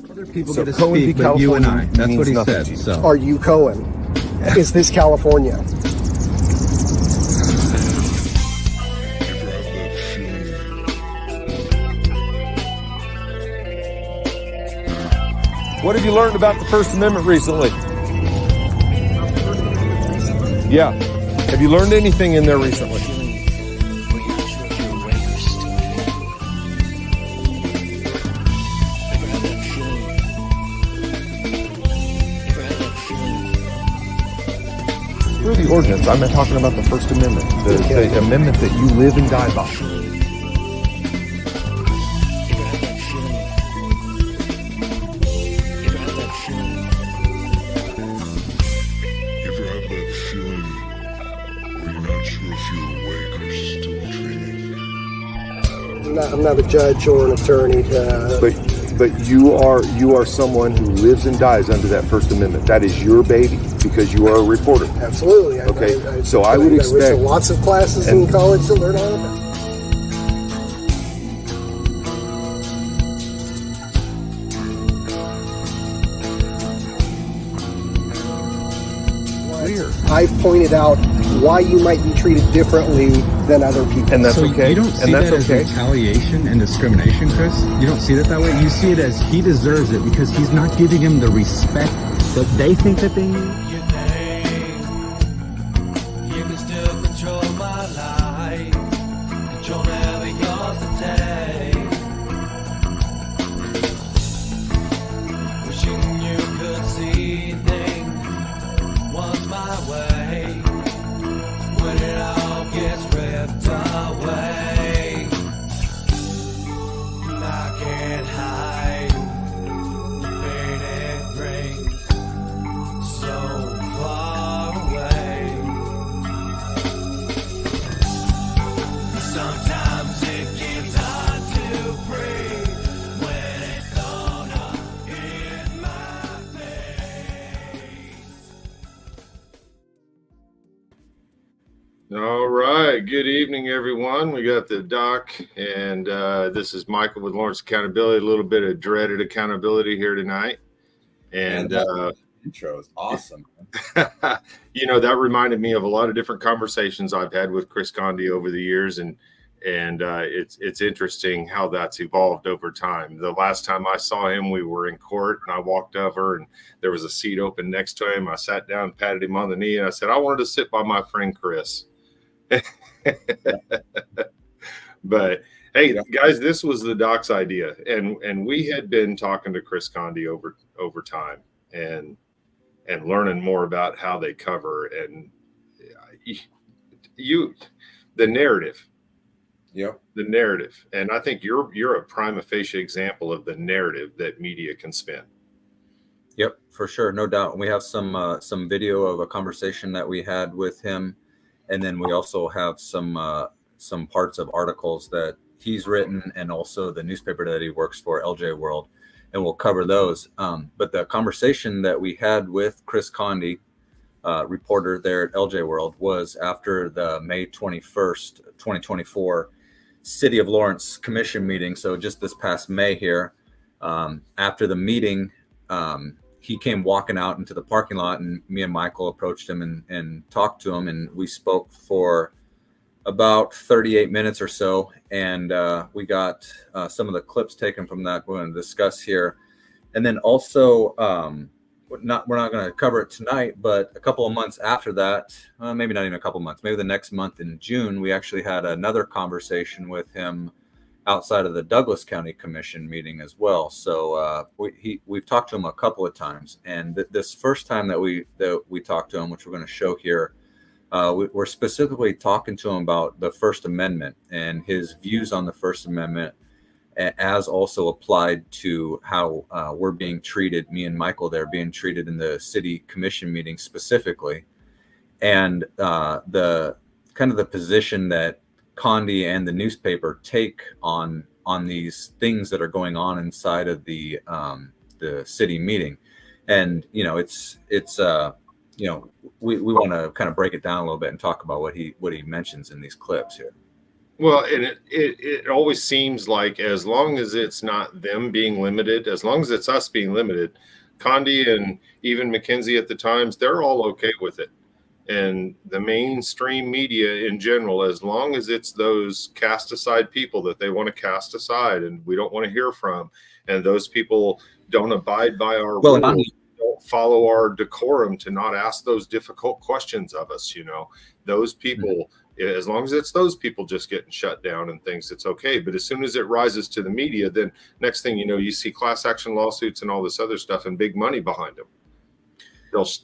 Other people get to speak, but you and I. That's what he said. So. Are you Cohen? Is this California? What have you learned about the First Amendment recently? Yeah. Have you learned anything in there recently? Through the ordinance, I'm not talking about the First Amendment, the amendment that you live and die by. I'm not a judge or an attorney. But you are someone who lives and dies under that First Amendment. That is your baby because you are a reporter. Absolutely. Okay. I would expect lots of classes in college to learn all about it. I've pointed out why you might be treated differently than other people. And that's okay. You don't see that as retaliation and discrimination, Chris? You don't see it that way? You see it as he deserves it because he's not giving him the respect that they think that they need? You can still control my life. Control never yours to take. Wishing you could see things once my way. When it all gets ripped away, I can't hide the pain it brings so far away. Sometimes it gets hard to breathe when it's thrown up in my face. All right. Good evening, everyone. We got the doc, and this is Michael with Lawrence Accountability. A little bit of dreaded accountability here tonight. And intro is awesome. That reminded me of a lot of different conversations I've had with Chris Conde over the years, and it's interesting how that's evolved over time. The last time I saw him, we were in court, and I walked over, and there was a seat open next to him. I sat down, patted him on the knee, and I said, "I wanted to sit by my friend Chris." But hey, guys, this was the doc's idea, and we had been talking to Chris Conde over time, and learning more about how they cover and the narrative. Yep. The narrative. And I think you're a prima facie example of the narrative that media can spin. Yep, for sure, no doubt. We have some video of a conversation that we had with him, and then we also have some parts of articles that he's written, and also the newspaper that he works for, LJ World, and we'll cover those. But the conversation that we had with Chris Conde, reporter there at LJ World, was after the May 21st, 2024 City of Lawrence Commission meeting. So just this past May here, after the meeting, he came walking out into the parking lot, and me and Michael approached him and talked to him, and we spoke for about 38 minutes or so, and we got some of the clips taken from that we're going to discuss here. And then also, we're not going to cover it tonight, but a couple of months after that, maybe not even a couple of months, maybe the next month in June, we actually had another conversation with him outside of the Douglas County Commission meeting as well. So we've talked to him a couple of times, and this first time that we talked to him, which we're going to show here, we're specifically talking to him about the First Amendment and his views on the First Amendment, as also applied to how we're being treated, me and Michael there being treated in the city commission meeting specifically, and the kind of the position that Conde and the newspaper take on these things that are going on inside of the city meeting. And it's we want to kind of break it down a little bit and talk about what he mentions in these clips here. Well, and it always seems like as long as it's not them being limited, as long as it's us being limited, Conde and even McKinsey at the times, they're all okay with it. And the mainstream media in general, as long as it's those cast aside people that they want to cast aside and we don't want to hear from, and those people don't abide by our Well, rules, don't follow our decorum to not ask those difficult questions of us, those people, as long as it's those people just getting shut down and things, it's okay. But as soon as it rises to the media, then next thing you know, you see class action lawsuits and all this other stuff and big money behind them.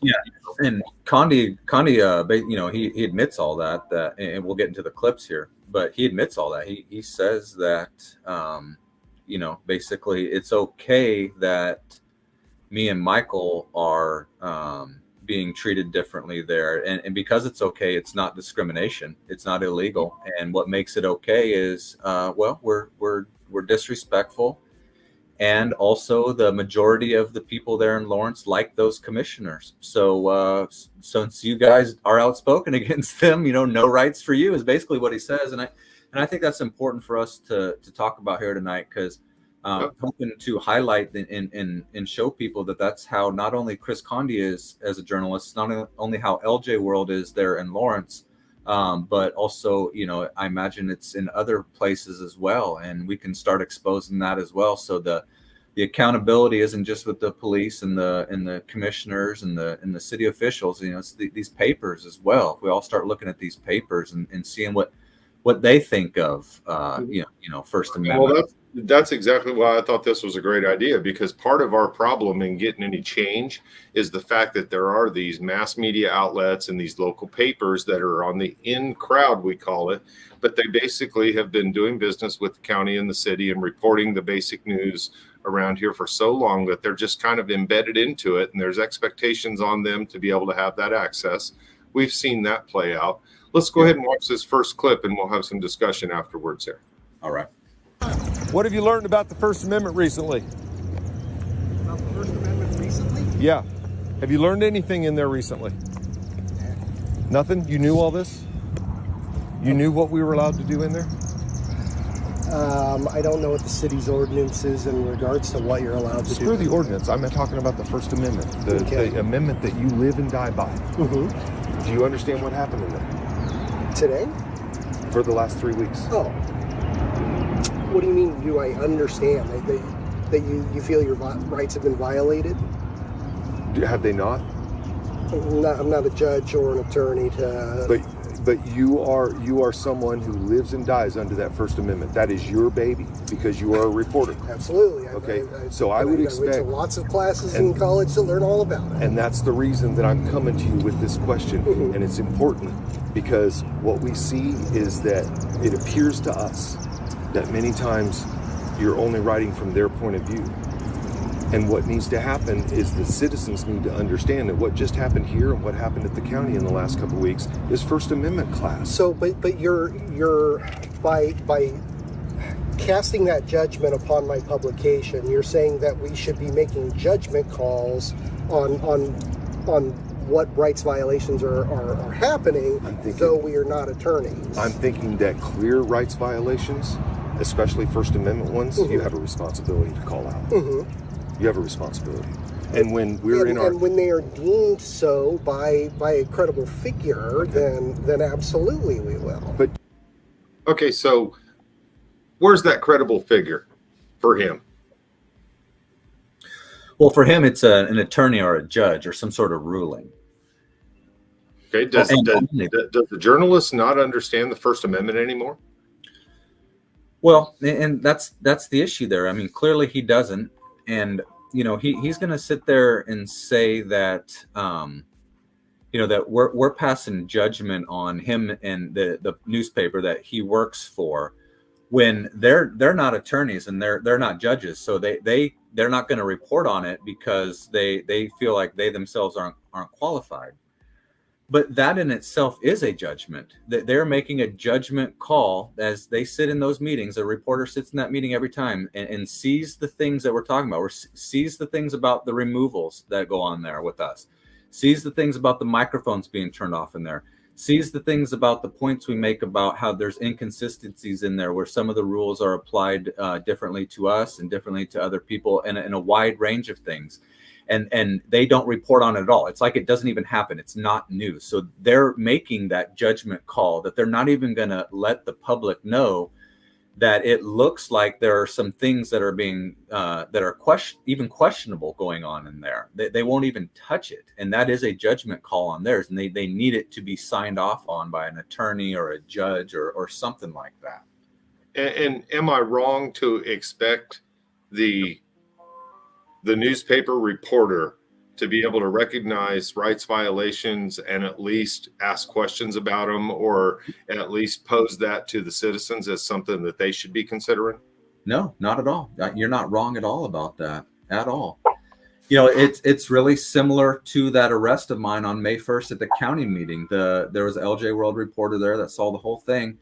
Yeah, and Conde, he admits all that, and we'll get into the clips here, but he admits all that. He says that, basically it's okay that me and Michael are being treated differently there, and because it's okay, it's not discrimination, it's not illegal, and what makes it okay is, we're disrespectful. And also the majority of the people there in Lawrence like those commissioners. So since you guys are outspoken against them, no rights for you is basically what he says. And I think that's important for us to talk about here tonight, because hoping to highlight and show people that that's how not only Chris Conde is as a journalist, not only how LJ World is there in Lawrence, but also, I imagine it's in other places as well, and we can start exposing that as well. So the accountability isn't just with the police and the commissioners and the city officials. It's these papers as well. If we all start looking at these papers and seeing what they think of, First Amendment. Well, that's exactly why I thought this was a great idea, because part of our problem in getting any change is the fact that there are these mass media outlets and these local papers that are on the in crowd, we call it, but they basically have been doing business with the county and the city and reporting the basic news around here for so long that they're just kind of embedded into it, and there's expectations on them to be able to have that access. We've seen that play out. Let's go ahead and watch this first clip, and we'll have some discussion afterwards here. All right. What have you learned about the First Amendment recently? About the First Amendment recently? Yeah. Have you learned anything in there recently? Nothing? You knew all this? You knew what we were allowed to do in there? I don't know what the city's ordinance is in regards to what you're allowed to do. Screw the ordinance. I'm talking about the First Amendment, the amendment that you live and die by. Mm-hmm. Do you understand what happened in there? Today? For the last 3 weeks. Oh. What do you mean, do I understand? That you feel your rights have been violated? Have they not? I'm not a judge or an attorney to... But you are someone who lives and dies under that First Amendment. That is your baby because you are a reporter. Absolutely. Okay. So I would expect... I went to lots of classes in college to learn all about it. And that's the reason that I'm coming to you with this question. Mm-hmm. And it's important because what we see is that it appears to us that many times you're only writing from their point of view. And what needs to happen is the citizens need to understand that what just happened here and what happened at the county in the last couple of weeks is First Amendment class. So, but you're by casting that judgment upon my publication, you're saying that we should be making judgment calls on what rights violations are happening, though we are not attorneys. I'm thinking that clear rights violations, especially First Amendment ones, Mm-hmm. you have a responsibility to call out. Mm-hmm. You have a responsibility. And when when they are deemed so by a credible figure, then absolutely we will. But Okay, so where's that credible figure for him? Well, for him, it's an attorney or a judge or some sort of ruling. Okay, does the journalist not understand the First Amendment anymore? Well, and that's the issue there. I mean, clearly he doesn't, and he's going to sit there and say that that we're passing judgment on him and the newspaper that he works for, when they're not attorneys and they're not judges, so they're not going to report on it because they feel like they themselves aren't qualified. But that in itself is a judgment. That they're making a judgment call as they sit in those meetings. A reporter sits in that meeting every time and sees the things that we're talking about. Or sees the things about the removals that go on there with us. Sees the things about the microphones being turned off in there. sees the things about the points we make about how there's inconsistencies in there where some of the rules are applied differently to us and differently to other people, and in a wide range of things. And they don't report on it at all. It's like it doesn't even happen. It's not news. So they're making that judgment call that they're not even going to let the public know that it looks like there are some things that are being that are even questionable going on in there. They won't even touch it, and that is a judgment call on theirs, and they need it to be signed off on by an attorney or a judge or something like that. And am I wrong to expect the newspaper reporter to be able to recognize rights violations and at least ask questions about them, or at least pose that to the citizens as something that they should be considering? No, not at all. You're not wrong at all about that at all. You know, it's really similar to that arrest of mine on May 1st at the county meeting. There was an LJ World reporter there that saw the whole thing,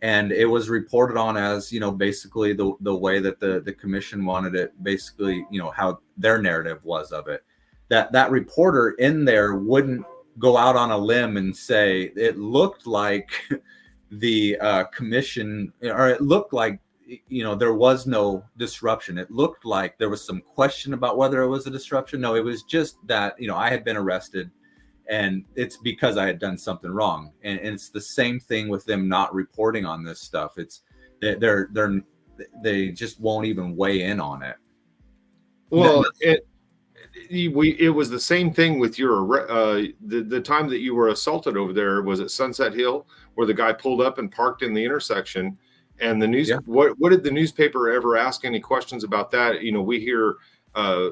and it was reported on as, you know, basically the way that the commission wanted it, basically, you know, how their narrative was of it. That reporter in there wouldn't go out on a limb and say it looked like the commission, or it looked like, you know, there was no disruption. It looked like there was some question about whether it was a disruption. No, it was just that, you know, I had been arrested, and it's because I had done something wrong. And it's the same thing with them not reporting on this stuff. It's they just won't even weigh in on it. Well, it was the same thing with your the time that you were assaulted over there. Was it Sunset Hill, where the guy pulled up and parked in the intersection? And the news, what did the newspaper ever ask any questions about that? You know, we hear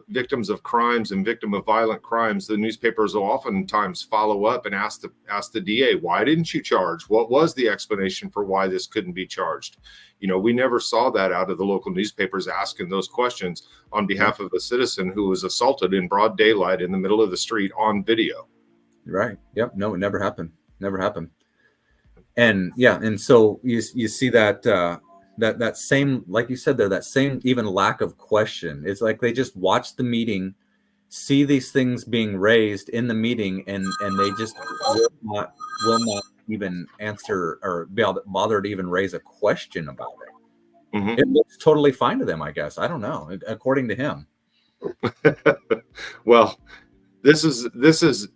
victims of crimes and victim of violent crimes. The newspapers will oftentimes follow up and ask the DA, why didn't you charge? What was the explanation for why this couldn't be charged? You know, we never saw that out of the local newspapers asking those questions on behalf of a citizen who was assaulted in broad daylight in the middle of the street on video. Right. Yep. No, it never happened. Never happened. And yeah, and so you see that that same, like you said there, that same even lack of question. It's like they just watch the meeting, see these things being raised in the meeting, and they just will not even answer or bother to even raise a question about it. Mm-hmm. It looks totally fine to them, I guess. I don't know, according to him. Well, this is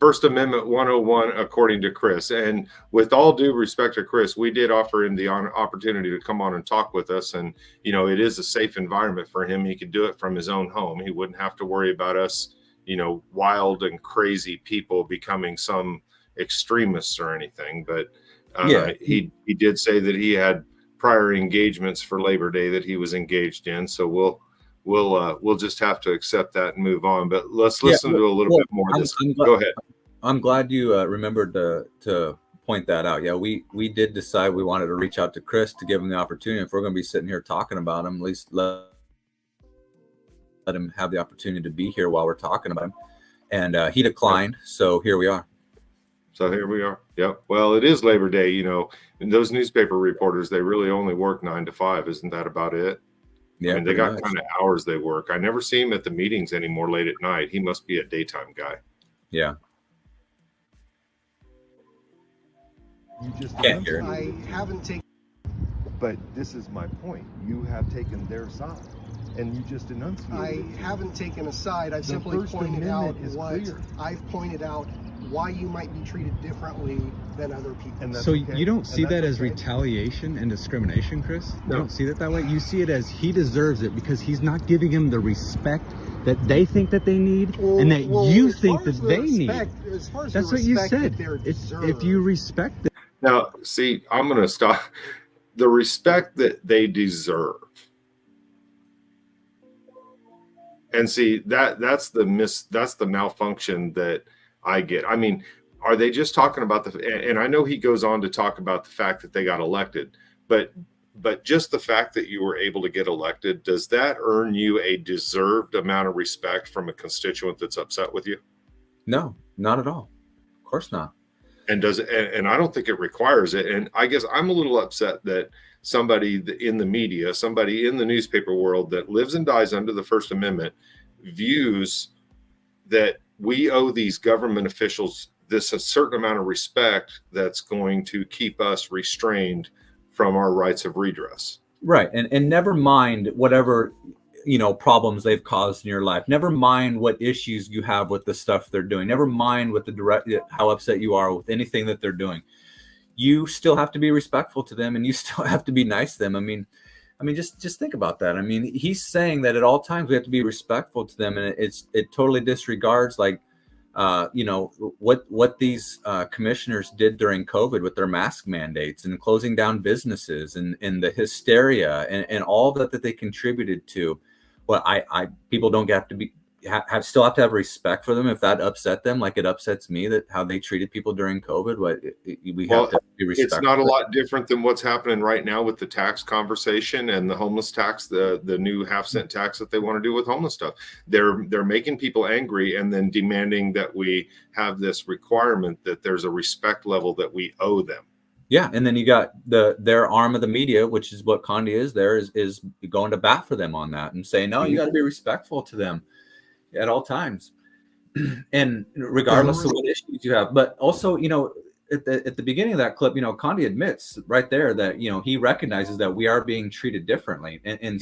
First Amendment 101, according to Chris. And with all due respect to Chris, we did offer him the opportunity to come on and talk with us. And, you know, it is a safe environment for him. He could do it from his own home. He wouldn't have to worry about us, you know, wild and crazy people becoming some extremists or anything. But he did say that he had prior engagements for Labor Day that he was engaged in. So we'll just have to accept that and move on. But let's listen to a little bit more of this. Go ahead. I'm glad you remembered to point that out. Yeah, we did decide we wanted to reach out to Chris to give him the opportunity. If we're going to be sitting here talking about him, at least let him have the opportunity to be here while we're talking about him. And he declined. So here we are. Yep. Well, it is Labor Day, you know, and those newspaper reporters, they really only work 9 to 5. Isn't that about it? Yeah, I mean, they got kind of hours they work. I never see him at the meetings anymore late at night. He must be a daytime guy. Yeah. You just can't hear. I haven't taken. But this is my point. You have taken their side, and you just enunciated. I haven't taken a side. I've simply pointed out what I've pointed out. Why you might be treated differently than other people. So you don't see that as retaliation and discrimination, Chris? No. You don't see it that way? You see it as he deserves it because he's not giving him the respect that they think that they need and that you think that they need. That's what you said. If you respect it. Now, see, I'm going to stop. The respect that they deserve. And see, that's the malfunction that I get. I mean, are they just talking about and I know he goes on to talk about the fact that they got elected, but just the fact that you were able to get elected, does that earn you a deserved amount of respect from a constituent that's upset with you? No, not at all. Of course not. And and I don't think it requires it. And I guess I'm a little upset that somebody in the media, somebody in the newspaper world that lives and dies under the First Amendment views that we owe these government officials this a certain amount of respect that's going to keep us restrained from our rights of redress. Right. And never mind whatever, problems they've caused in your life. Never mind what issues you have with the stuff they're doing. Never mind what how upset you are with anything that they're doing. You still have to be respectful to them, and you still have to be nice to them. I mean, just think about that. I mean, he's saying that at all times we have to be respectful to them, and it totally disregards what these commissioners did during COVID with their mask mandates and closing down businesses and the hysteria and all that they contributed to. Well, people don't have to be still have to have respect for them if that upset them, like it upsets me that how they treated people during COVID. We have to be respectful. It's not a lot different than what's happening right now with the tax conversation and the homeless tax, the new half-cent tax that they want to do with homeless stuff. They're making people angry and then demanding that we have this requirement that there's a respect level that we owe them. Yeah, and then you got their arm of the media, which is what Conde is going to bat for them on that and saying, no, you got to be respectful to them at all times, and regardless of what issues you have. But also, at the beginning of that clip, Conde admits right there that he recognizes that we are being treated differently, and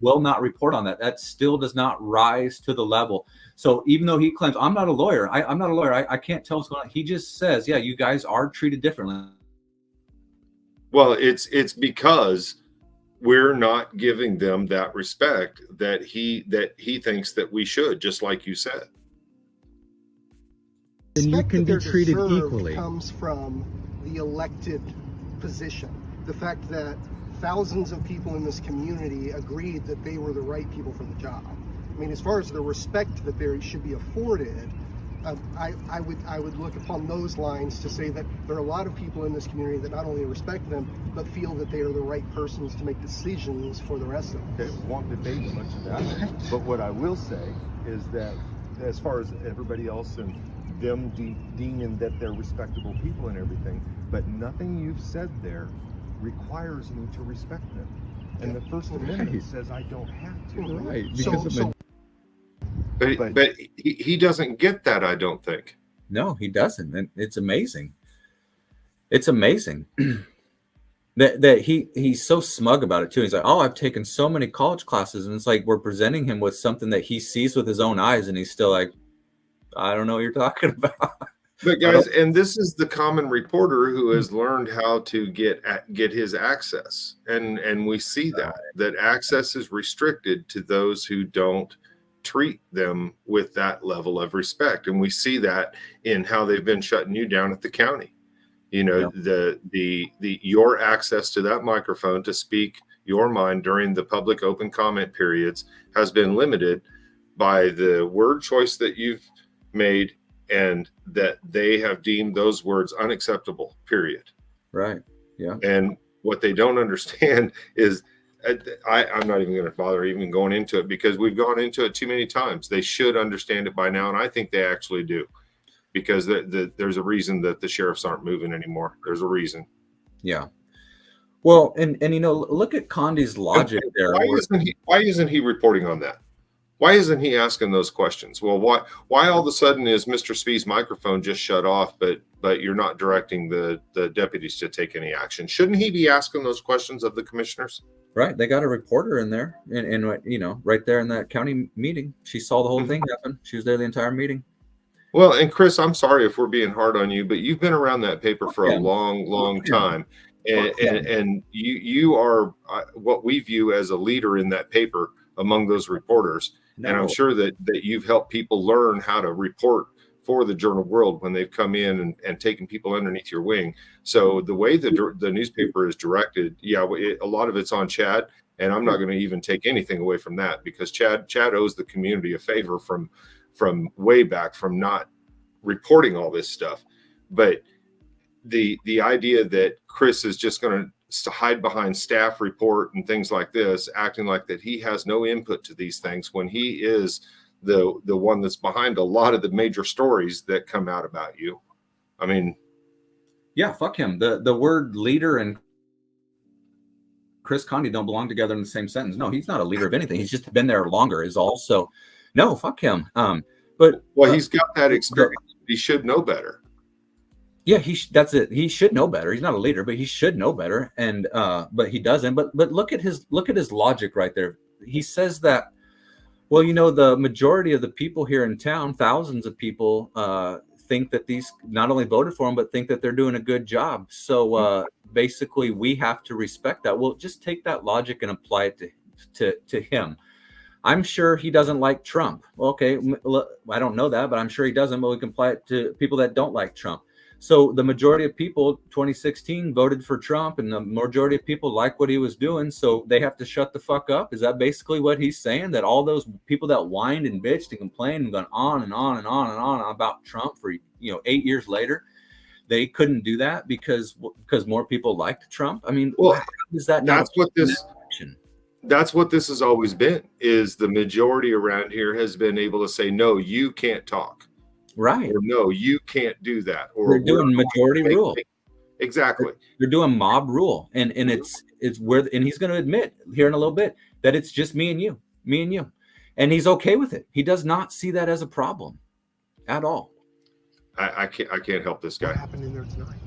will not report on that. That still does not rise to the level. So even though he claims I'm not a lawyer, I'm not a lawyer, I can't tell what's going on. He just says, yeah, you guys are treated differently. Well, it's because we're not giving them that respect that he thinks that we should, just like you said. Then you can be treated equally. Comes from the elected position. The fact that thousands of people in this community agreed that they were the right people for the job. I mean, as far as the respect that they should be afforded, I would look upon those lines to say that there are a lot of people in this community that not only respect them, but feel that they are the right persons to make decisions for the rest of us. Okay, won't debate much of that. But what I will say is that as far as everybody else and them deeming that they're respectable people and everything, but nothing you've said there requires me to respect them. And the First Amendment says I don't have to. Right, because But he doesn't get that, I don't think. No, he doesn't. And it's amazing. It's amazing that he's so smug about it too. He's like, oh, I've taken so many college classes, and it's like we're presenting him with something that he sees with his own eyes, and he's still like, I don't know what you're talking about. But guys, and this is the common reporter who has learned how to get his access, and we see that access is restricted to those who don't treat them with that level of respect, and we see that in how they've been shutting you down at the county. The your access to that microphone to speak your mind during the public open comment periods has been limited by the word choice that you've made, and that they have deemed those words unacceptable, period. Right. Yeah. And what they don't understand is I'm not even going to bother even going into it, because we've gone into it too many times. They should understand it by now, and I think they actually do, because there's a reason that the sheriffs aren't moving anymore. There's a reason. Yeah. Well, and look at Conde's logic there. Why isn't he reporting on that? Why isn't he asking those questions? Well, why all of a sudden is Mr. Spee's microphone just shut off, but you're not directing the deputies to take any action? Shouldn't he be asking those questions of the commissioners? Right. They got a reporter in there, and right there in that county meeting. She saw the whole thing happen. She was there the entire meeting. Well, and Chris, I'm sorry if we're being hard on you, but you've been around that paper for a long time. And you are what we view as a leader in that paper among those reporters. No. And I'm sure that you've helped people learn how to report for the Journal World when they've come in and taken people underneath your wing. So the way the newspaper is directed, a lot of it's on Chad, and I'm not going to even take anything away from that, because Chad owes the community a favor from way back from not reporting all this stuff. But the idea that Chris is just going to hide behind staff report and things like this, acting like that he has no input to these things, when he is the one that's behind a lot of the major stories that come out about you. I mean, yeah, fuck him. The word leader and Chris Conde don't belong together in the same sentence. No, he's not a leader of anything. He's just been there longer is also. No, fuck him. But he's got that experience. He should know better. Yeah, that's it. He should know better. He's not a leader, but he should know better. And but he doesn't. But look at his logic right there. He says that, well, the majority of the people here in town, thousands of people, think that these not only voted for him, but think that they're doing a good job. So basically, we have to respect that. Well, just take that logic and apply it to him. I'm sure he doesn't like Trump. Well, okay, I don't know that, but I'm sure he doesn't. But we can apply it to people that don't like Trump. So the majority of people, 2016, voted for Trump, and the majority of people like what he was doing. So they have to shut the fuck up. Is that basically what he's saying? That all those people that whined and bitched and complained and gone on and on and on and on about Trump for 8 years later, they couldn't do that because more people liked Trump? I mean, well, how is that? That's what this has always been. Is the majority around here has been able to say, no, you can't talk. Right. Or no, you can't do that. Or they're doing majority rule. Exactly. They're doing mob rule. And it's where, and he's going to admit here in a little bit that it's just me and you. And he's okay with it. He does not see that as a problem at all. I can't help this guy. What happened in there tonight?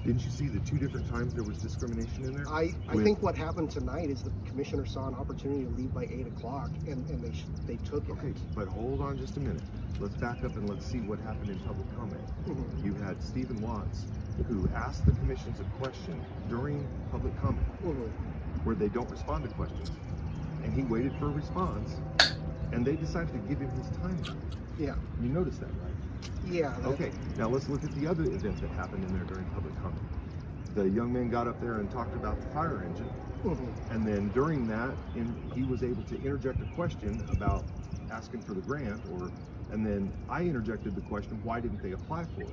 Didn't you see the 2 different times there was discrimination in there? I think what happened tonight is the commissioner saw an opportunity to leave by 8 o'clock, and they took it. Okay, but hold on just a minute. Let's back up and let's see what happened in public comment. You had Stephen Watts, who asked the commissions a question during public comment, where they don't respond to questions, and he waited for a response, and they decided to give him his time back. Yeah. You noticed that, right? Yeah. Okay, now let's look at the other event that happened in there during public comment. The young man got up there and talked about the fire engine, and then during that, he was able to interject a question about asking for the grant, and then I interjected the question, why didn't they apply for it?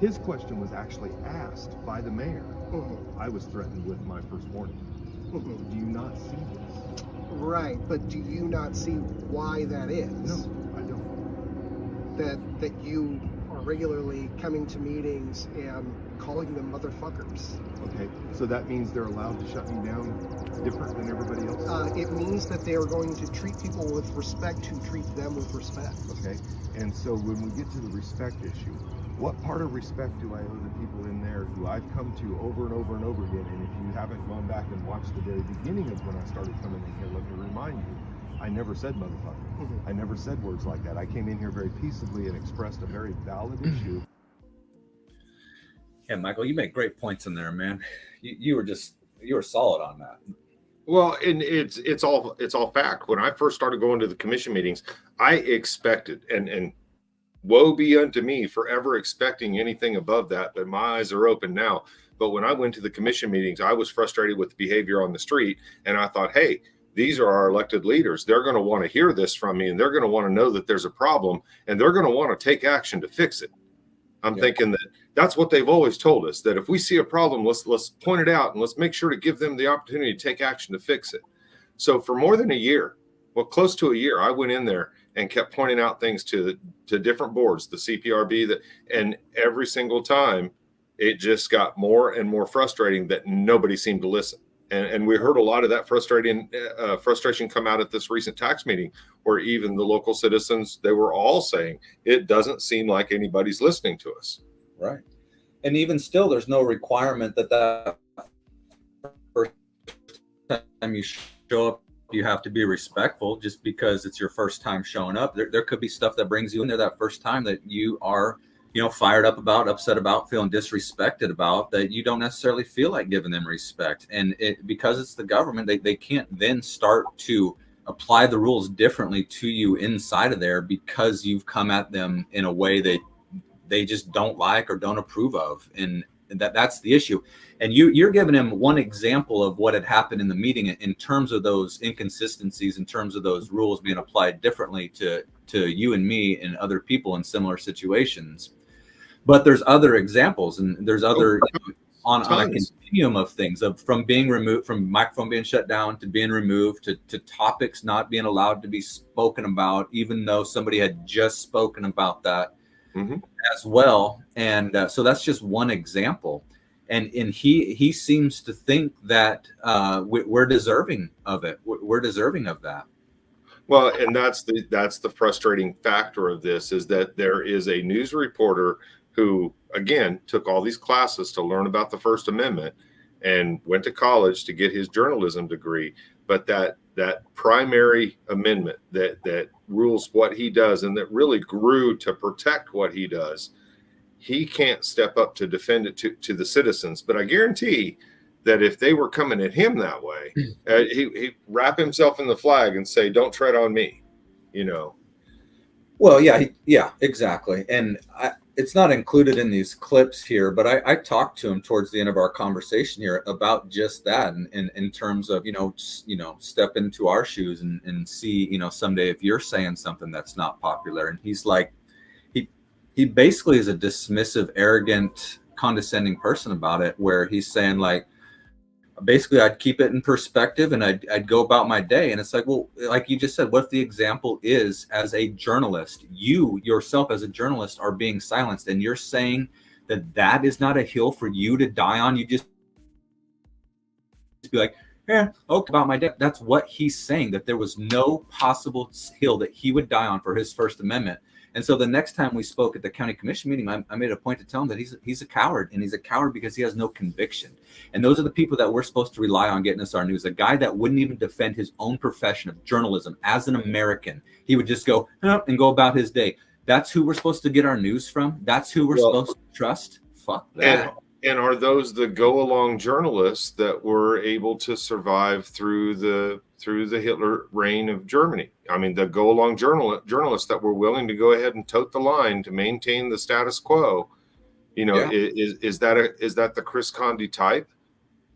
His question was actually asked by the mayor. I was threatened with my first warning. Do you not see this? Right, but do you not see why that is? No, I don't. That you are regularly coming to meetings and calling them motherfuckers. Okay, so that means they're allowed to shut me down different than everybody else? It means that they are going to treat people with respect who treat them with respect. Okay, and so when we get to the respect issue, what part of respect do I owe the people in there who I've come to over and over and over again? And if you haven't gone back and watched the very beginning of when I started coming in here, let me remind you, I never said motherfucker. I never said words like that. I came in here very peaceably and expressed a very valid issue. Yeah, Michael, you make great points in there, man. You were solid on that. Well, and it's all fact. When I first started going to the commission meetings, I expected, and woe be unto me for ever expecting anything above that, but my eyes are open now. But when I went to the commission meetings, I was frustrated with the behavior on the street, and I thought, hey, these are our elected leaders. They're going to want to hear this from me, and they're going to want to know that there's a problem, and they're going to want to take action to fix it. I'm thinking that that's what they've always told us, that if we see a problem, let's point it out, and let's make sure to give them the opportunity to take action to fix it. So for more than a year, well, close to a year, I went in there and kept pointing out things to different boards, the CPRB, and every single time it just got more and more frustrating that nobody seemed to listen. And we heard a lot of that frustration come out at this recent tax meeting, where even the local citizens, they were all saying, it doesn't seem like anybody's listening to us. Right. And even still, there's no requirement that first time you show up, you have to be respectful just because it's your first time showing up. There could be stuff that brings you in there that first time that you are, fired up about, upset about, feeling disrespected about, that you don't necessarily feel like giving them respect. And because it's the government, they can't then start to apply the rules differently to you inside of there because you've come at them in a way that they just don't like or don't approve of. And that's the issue. And you're giving him one example of what had happened in the meeting in terms of those inconsistencies, in terms of those rules being applied differently to you and me and other people in similar situations. But there's other examples, and there's other on a continuum of things, from being removed, from microphone being shut down to being removed to topics not being allowed to be spoken about, even though somebody had just spoken about that as well. And so that's just one example. And he seems to think that we're deserving of it. We're deserving of that. Well, and that's the frustrating factor of this, is that there is a news reporter who, again, took all these classes to learn about the First Amendment and went to college to get his journalism degree. But that primary amendment that rules what he does and that really grew to protect what he does, he can't step up to defend it to the citizens. But I guarantee that if they were coming at him that way, he'd wrap himself in the flag and say, "Don't tread on me," you know. Well, yeah, exactly. And it's not included in these clips here, but I talked to him towards the end of our conversation here about just that, and in terms of, step into our shoes and see, someday if you're saying something that's not popular. And he's like, he basically is a dismissive, arrogant, condescending person about it, where he's saying, like, basically I'd keep it in perspective and I'd go about my day. And it's like, well, like you just said, what if the example is, as a journalist, you yourself as a journalist are being silenced, and you're saying that is not a hill for you to die on? You just be like, okay, about my day. That's what he's saying, that there was no possible hill that he would die on for his First Amendment. And so the next time we spoke at the county commission meeting, I made a point to tell him that he's a coward, and he's a coward because he has no conviction. And those are the people that we're supposed to rely on getting us our news. A guy that wouldn't even defend his own profession of journalism as an American. He would just go and go about his day. That's who we're supposed to get our news from. That's who we're supposed to trust. Fuck that. And are those the go-along journalists that were able to survive through the Hitler reign of Germany? I mean, the go-along journalists that were willing to go ahead and tote the line to maintain the status quo. Is that the Chris Conde type?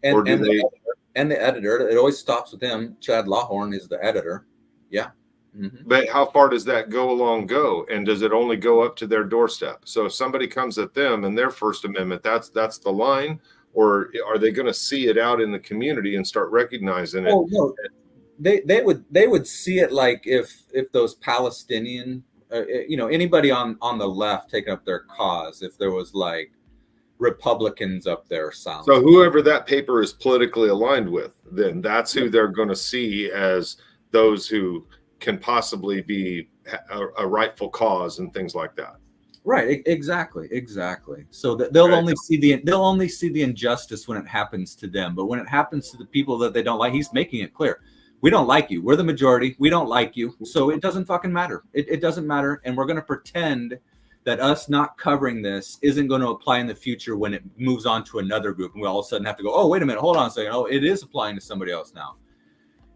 And the editor, it always stops with him. Chad Lawhorn is the editor. Yeah. Mm-hmm. But how far does that go? And does it only go up to their doorstep? So if somebody comes at them and their First Amendment, that's the line, or are they going to see it out in the community and start recognizing it? Oh no, they would see it, like if those Palestinian, anybody on the left taking up their cause, if there was like Republicans up there sound. So whoever that paper is politically aligned with, then that's who they're going to see as those who can possibly be a rightful cause and things like that. Right. Exactly. So that they'll only see the injustice when it happens to them. But when it happens to the people that they don't like, he's making it clear. We don't like you. We're the majority. We don't like you. So it doesn't fucking matter. It doesn't matter. And we're going to pretend that us not covering this isn't going to apply in the future when it moves on to another group. And we all of a sudden have to go, oh, wait a minute, hold on a second. Oh, it is applying to somebody else now.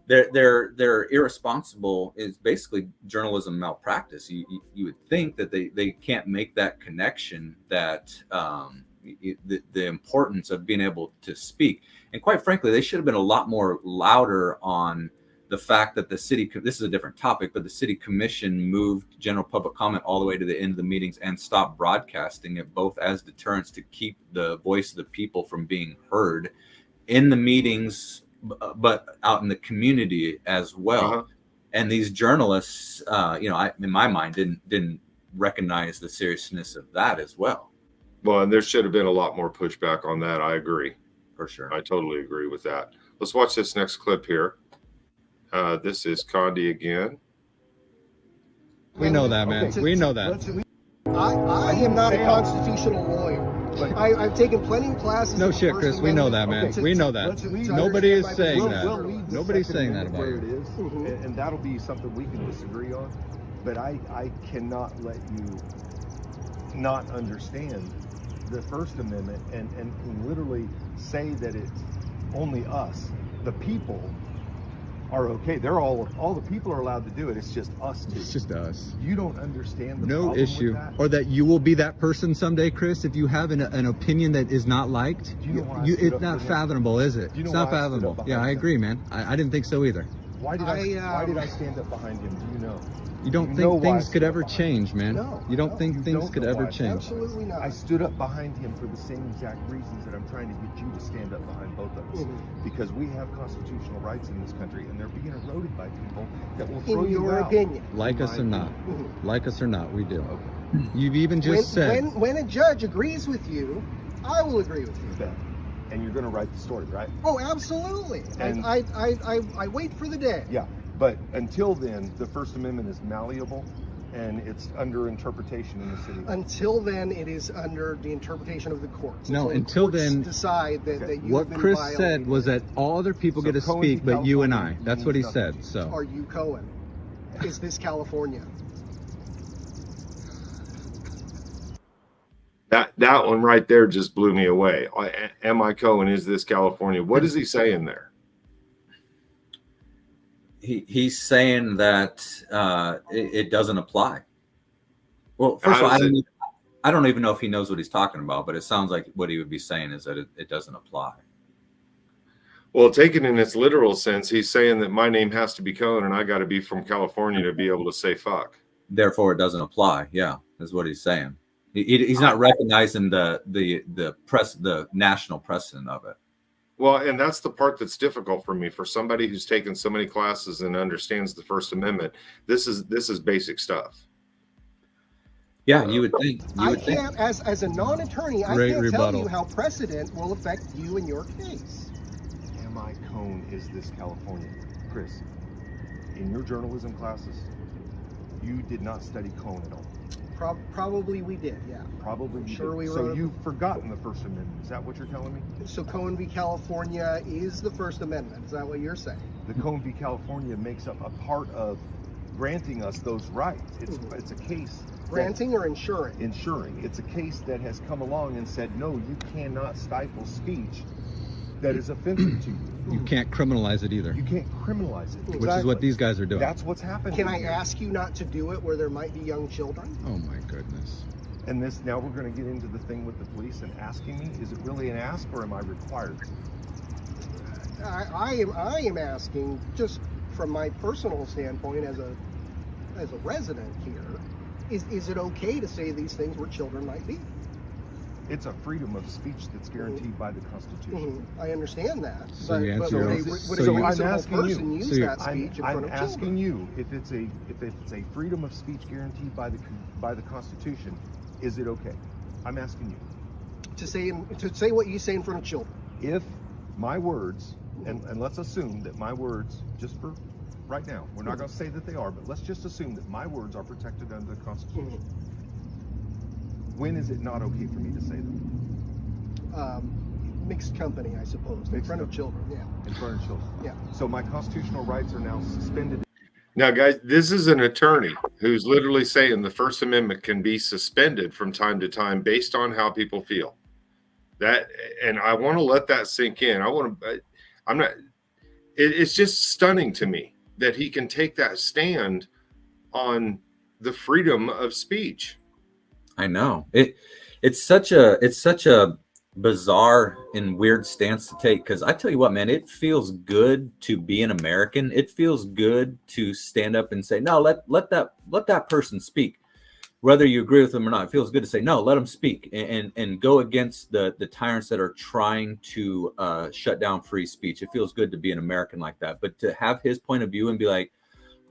They're irresponsible is basically journalism malpractice. You would think that they can't make that connection, that the importance of being able to speak. And quite frankly, they should have been a lot more louder on the fact that the city, this is a different topic, but the city commission moved general public comment all the way to the end of the meetings and stopped broadcasting it, both as deterrents to keep the voice of the people from being heard in the meetings, but out in the community as well. Uh-huh. And these journalists, in my mind, didn't recognize the seriousness of that as well. Well, and there should have been a lot more pushback on that. I agree. For sure. I totally agree with that. Let's watch this next clip here. This is Conde again. We know that, man. We know that. I am not a constitutional lawyer. I've taken plenty of classes. No shit, Chris. We know that, man. We know that. Nobody is saying that. Nobody's saying that about where it. It is, and that'll be something we can disagree on. But I cannot let you not understand the First Amendment and literally say that it's only us, the people, are okay. They're all the people are allowed to do it. It's just us two. It's just us. You don't understand the no problem issue, with that? or that you will be that person someday, Chris. If you have an opinion that is not liked, it's not fathomable, is it? It's not fathomable. Yeah, I agree, man. I didn't think so either. Why did I stand up behind him? Do you know? You don't think things could ever change, man? No. You don't think things could ever change? Absolutely not. I stood up behind him for the same exact reasons that I'm trying to get you to stand up behind both of us. Because we have constitutional rights in this country, and they're being eroded by people that will throw you out. In your opinion. Like us or not. Like us or not, we do. Okay. You've even just said... When a judge agrees with you, I will agree with you. Bet. And you're going to write the story, right? Oh, absolutely. And I wait for the day. Yeah. But until then, the First Amendment is malleable and it's under interpretation in the city. Until then, it is under the interpretation of the courts. No, the until courts then, decide that you what Chris said was that all other people So get to Cohen speak, v. but you and I. California That's what he means nothing said. to you. So Are you Cohen? Is this California? That one right there just blew me away. Am I Cohen? Is this California? What is he saying there? He's saying that it doesn't apply. Well, first of all, I don't even know if he knows what he's talking about, but it sounds like what he would be saying is that it doesn't apply. Well, taken in its literal sense, he's saying that my name has to be Cohen and I got to be from California to be able to say fuck. Therefore, it doesn't apply. Yeah, is what he's saying. He's not recognizing the national precedent of it. Well, and that's the part that's difficult for me. For somebody who's taken so many classes and understands the First Amendment, this is basic stuff. Yeah, you would think. I can't, as a non-attorney, I Great can't rebuttal. tell you how precedent will affect you in your case. Am I Cohen? Is this California? Chris, in your journalism classes, you did not study Cohen at all. Probably we did, yeah. Probably you Sure did. we So wrote- you've forgotten the First Amendment. Is that what you're telling me? So Cohen v. California is the First Amendment. Is that what you're saying? The Conde v. California makes up a part of granting us those rights. It's a case Granting or ensuring? ensuring. It's a case that has come along and said, no, you cannot stifle speech that is offensive to you. you can't criminalize it either, You can't criminalize it. which is what these guys are doing. That's what's happening. Can I here. ask you not to do it where there might be young children? Oh my goodness. And this, now we're going to get into the thing with the police and asking me, is it really an ask or am I required to? I am asking, just from my personal standpoint as a resident here, is it okay to say these things where children might be? It's a freedom of speech that's guaranteed by the Constitution. I understand that. So you answer would your- a so reasonable you- I'm asking you. person use So you- that speech in front I'm of asking children? you if it's a freedom of speech guaranteed by the Constitution, is it okay? I'm asking you. To say what you say in front of children. If my words, and let's assume that my words, just for right now, we're not going to say that they are, but let's just assume that my words are protected under the Constitution. When is it not okay for me to say them? Mixed company, I suppose, in Mixed front of company. children. Yeah. In front of children. Yeah. So my constitutional rights are now suspended. Now, guys, this is an attorney who's literally saying the First Amendment can be suspended from time to time based on how people feel. That, and I want to let that sink in. It's just stunning to me that he can take that stand on the freedom of speech. I know it's such a bizarre and weird stance to take, because I tell you what, man, it feels good to be an American. It feels good to stand up and say, no, let that person speak, whether you agree with them or not. It feels good to say, no, let them speak, and go against the tyrants that are trying to shut down free speech. It feels good to be an American like that. But to have his point of view and be like,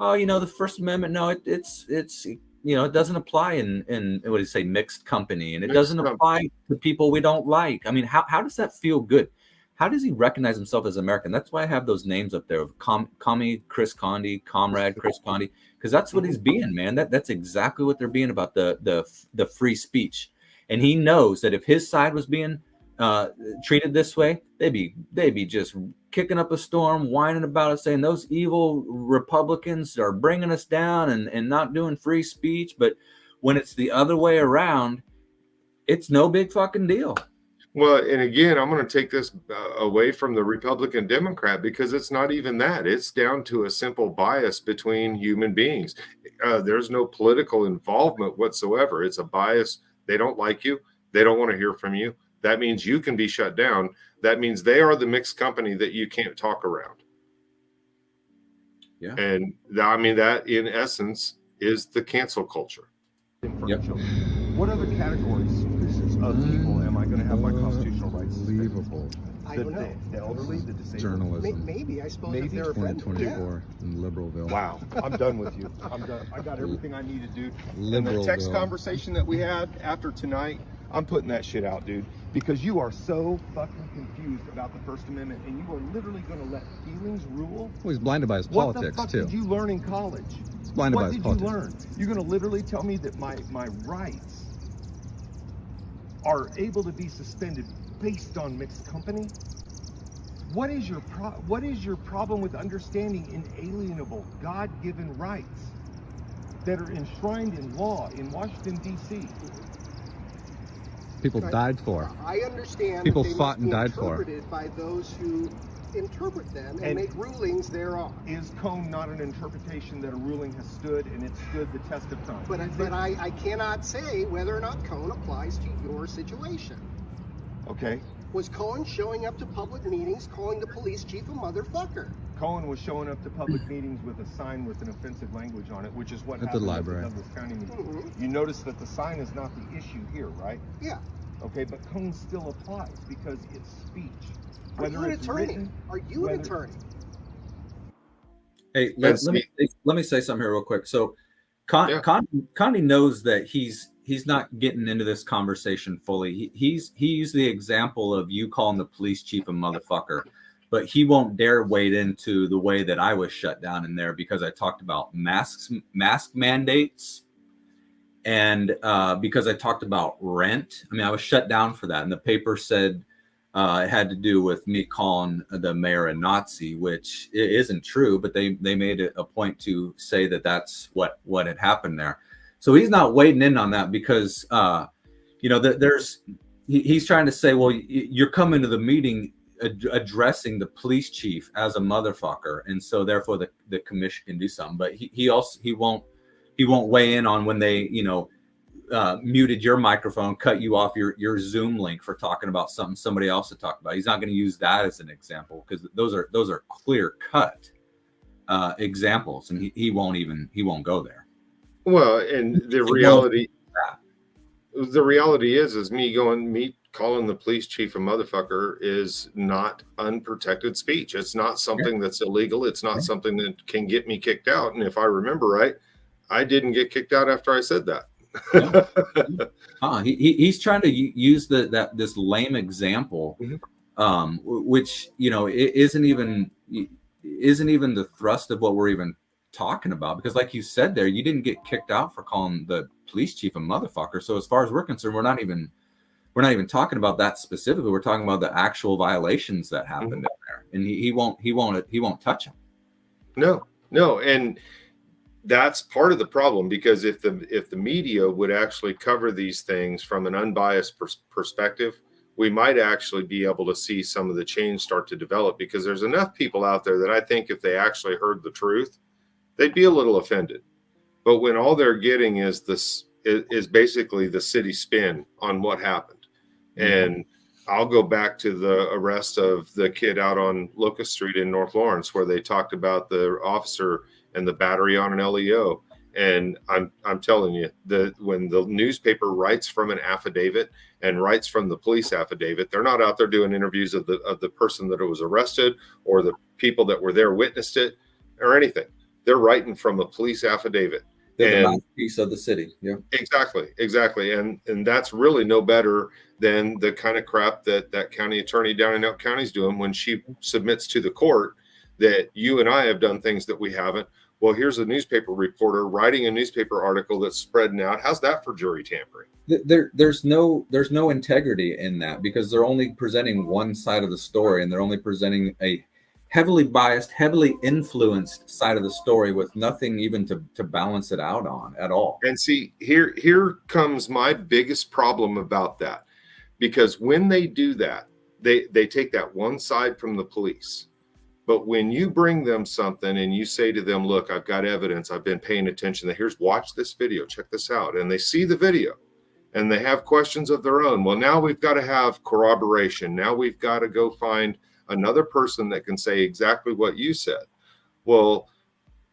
oh, the First Amendment, no, it's it doesn't apply in what do you say, mixed company, and it doesn't apply to people we don't like. I mean, how does that feel good? How does he recognize himself as American? That's why I have those names up there of Commie Chris Conde, Comrade Chris Conde, because that's what he's being, man. That's exactly what they're being about the free speech. And he knows that if his side was being treated this way, they'd be just kicking up a storm, whining about it, saying those evil Republicans are bringing us down and not doing free speech. But when it's the other way around, it's no big fucking deal. Well, and again, I'm going to take this away from the Republican Democrat, because it's not even that. It's down to a simple bias between human beings. There's no political involvement whatsoever. It's a bias. They don't like you. They don't want to hear from you. That means you can be shut down. That means they are the mixed company that you can't talk around. Yeah. And that in essence is the cancel culture. In front of children. What other categories of people am I going to have my constitutional rights suspended? Unbelievable. I don't know. The elderly, the disabled. Journalism. Maybe, I suppose, Maybe if they're offended. 2024 in Liberalville. Wow, I'm done with you. I'm done. I got everything I need to do. And the Liberalville. text conversation that we had after tonight, I'm putting that shit out, dude. because you are so fucking confused about the First Amendment, and you are literally going to let feelings rule. Well, he's blinded by his What politics the fuck too. did you learn in college? He's blinded by What his did politics. you learn? You're going to literally tell me that my rights are able to be suspended based on mixed company? What is your problem with understanding inalienable, God-given rights that are enshrined in law in Washington, D.C.? People died for. I understand. People that they fought must and be died for. interpreted by those who interpret them and And- make rulings thereon. Is Cone not an interpretation that a ruling has stood and it stood the test of time? But I cannot say whether or not Cone applies to your situation. Okay. Was Cohen showing up to public meetings calling the police chief a motherfucker? Cohen was showing up to public meetings with a sign with an offensive language on it, which is what At the happened library. at the Douglas County meeting. Mhm. You notice that the sign is not the issue here, right? Yeah. Okay, but Cone still applies because it's speech. Are you an attorney? Are you an attorney? Hey, That's let me say something here real quick. So, Yeah. Conde knows that he's not getting into this conversation fully. He used the example of you calling the police chief a motherfucker, but he won't dare wade into the way that I was shut down in there because I talked about mask mandates, and because I talked about rent. I mean, I was shut down for that, and the paper said it had to do with me calling the mayor a Nazi, which it isn't true, but they made it a point to say that that's what had happened there. So he's not wading in on that because he's trying to say, well, you're coming to the meeting addressing the police chief as a motherfucker, and so therefore the commission can do something. But he won't weigh in on when they muted your microphone, cut you off your Zoom link for talking about something somebody else had talked about. He's not going to use that as an example because those are clear cut examples, and he won't go there. Well, and the reality is me calling the police chief a motherfucker is not unprotected speech. It's not something that's illegal. It's not something that can get me kicked out. And if I remember right, I didn't get kicked out after I said that. He's trying to use this lame example, which it isn't even the thrust of what we're even talking about, because like you said there, you didn't get kicked out for calling the police chief a motherfucker. So as far as we're concerned, we're not even talking about that specifically. We're talking about the actual violations that happened in there, and he won't touch them. No, and that's part of the problem, because if the media would actually cover these things from an unbiased perspective, we might actually be able to see some of the change start to develop, because there's enough people out there that I think if they actually heard the truth, they'd be a little offended. But when all they're getting is basically the city spin on what happened. And I'll go back to the arrest of the kid out on Locust Street in North Lawrence, where they talked about the officer and the battery on an LEO. And I'm telling you, when the newspaper writes from an affidavit and writes from the police affidavit, they're not out there doing interviews of the person that was arrested or the people that were there witnessed it or anything. They're writing from a police affidavit. They're the mouthpiece of the city. Yeah, exactly. And that's really no better than the kind of crap that county attorney down in Elk County is doing when she submits to the court that you and I have done things that we haven't. Well, here's a newspaper reporter writing a newspaper article that's spreading out. How's that for jury tampering? There's no integrity in that, because they're only presenting one side of the story, and they're only presenting a heavily biased, heavily influenced side of the story with nothing even to balance it out on at all. And see, here comes my biggest problem about that, because when they do that, they take that one side from the police. But when you bring them something and you say to them, look, I've got evidence, I've been paying attention, watch this video, check this out. And they see the video and they have questions of their own. Well, now we've got to have corroboration. Now we've got to go find another person that can say exactly what you said. Well,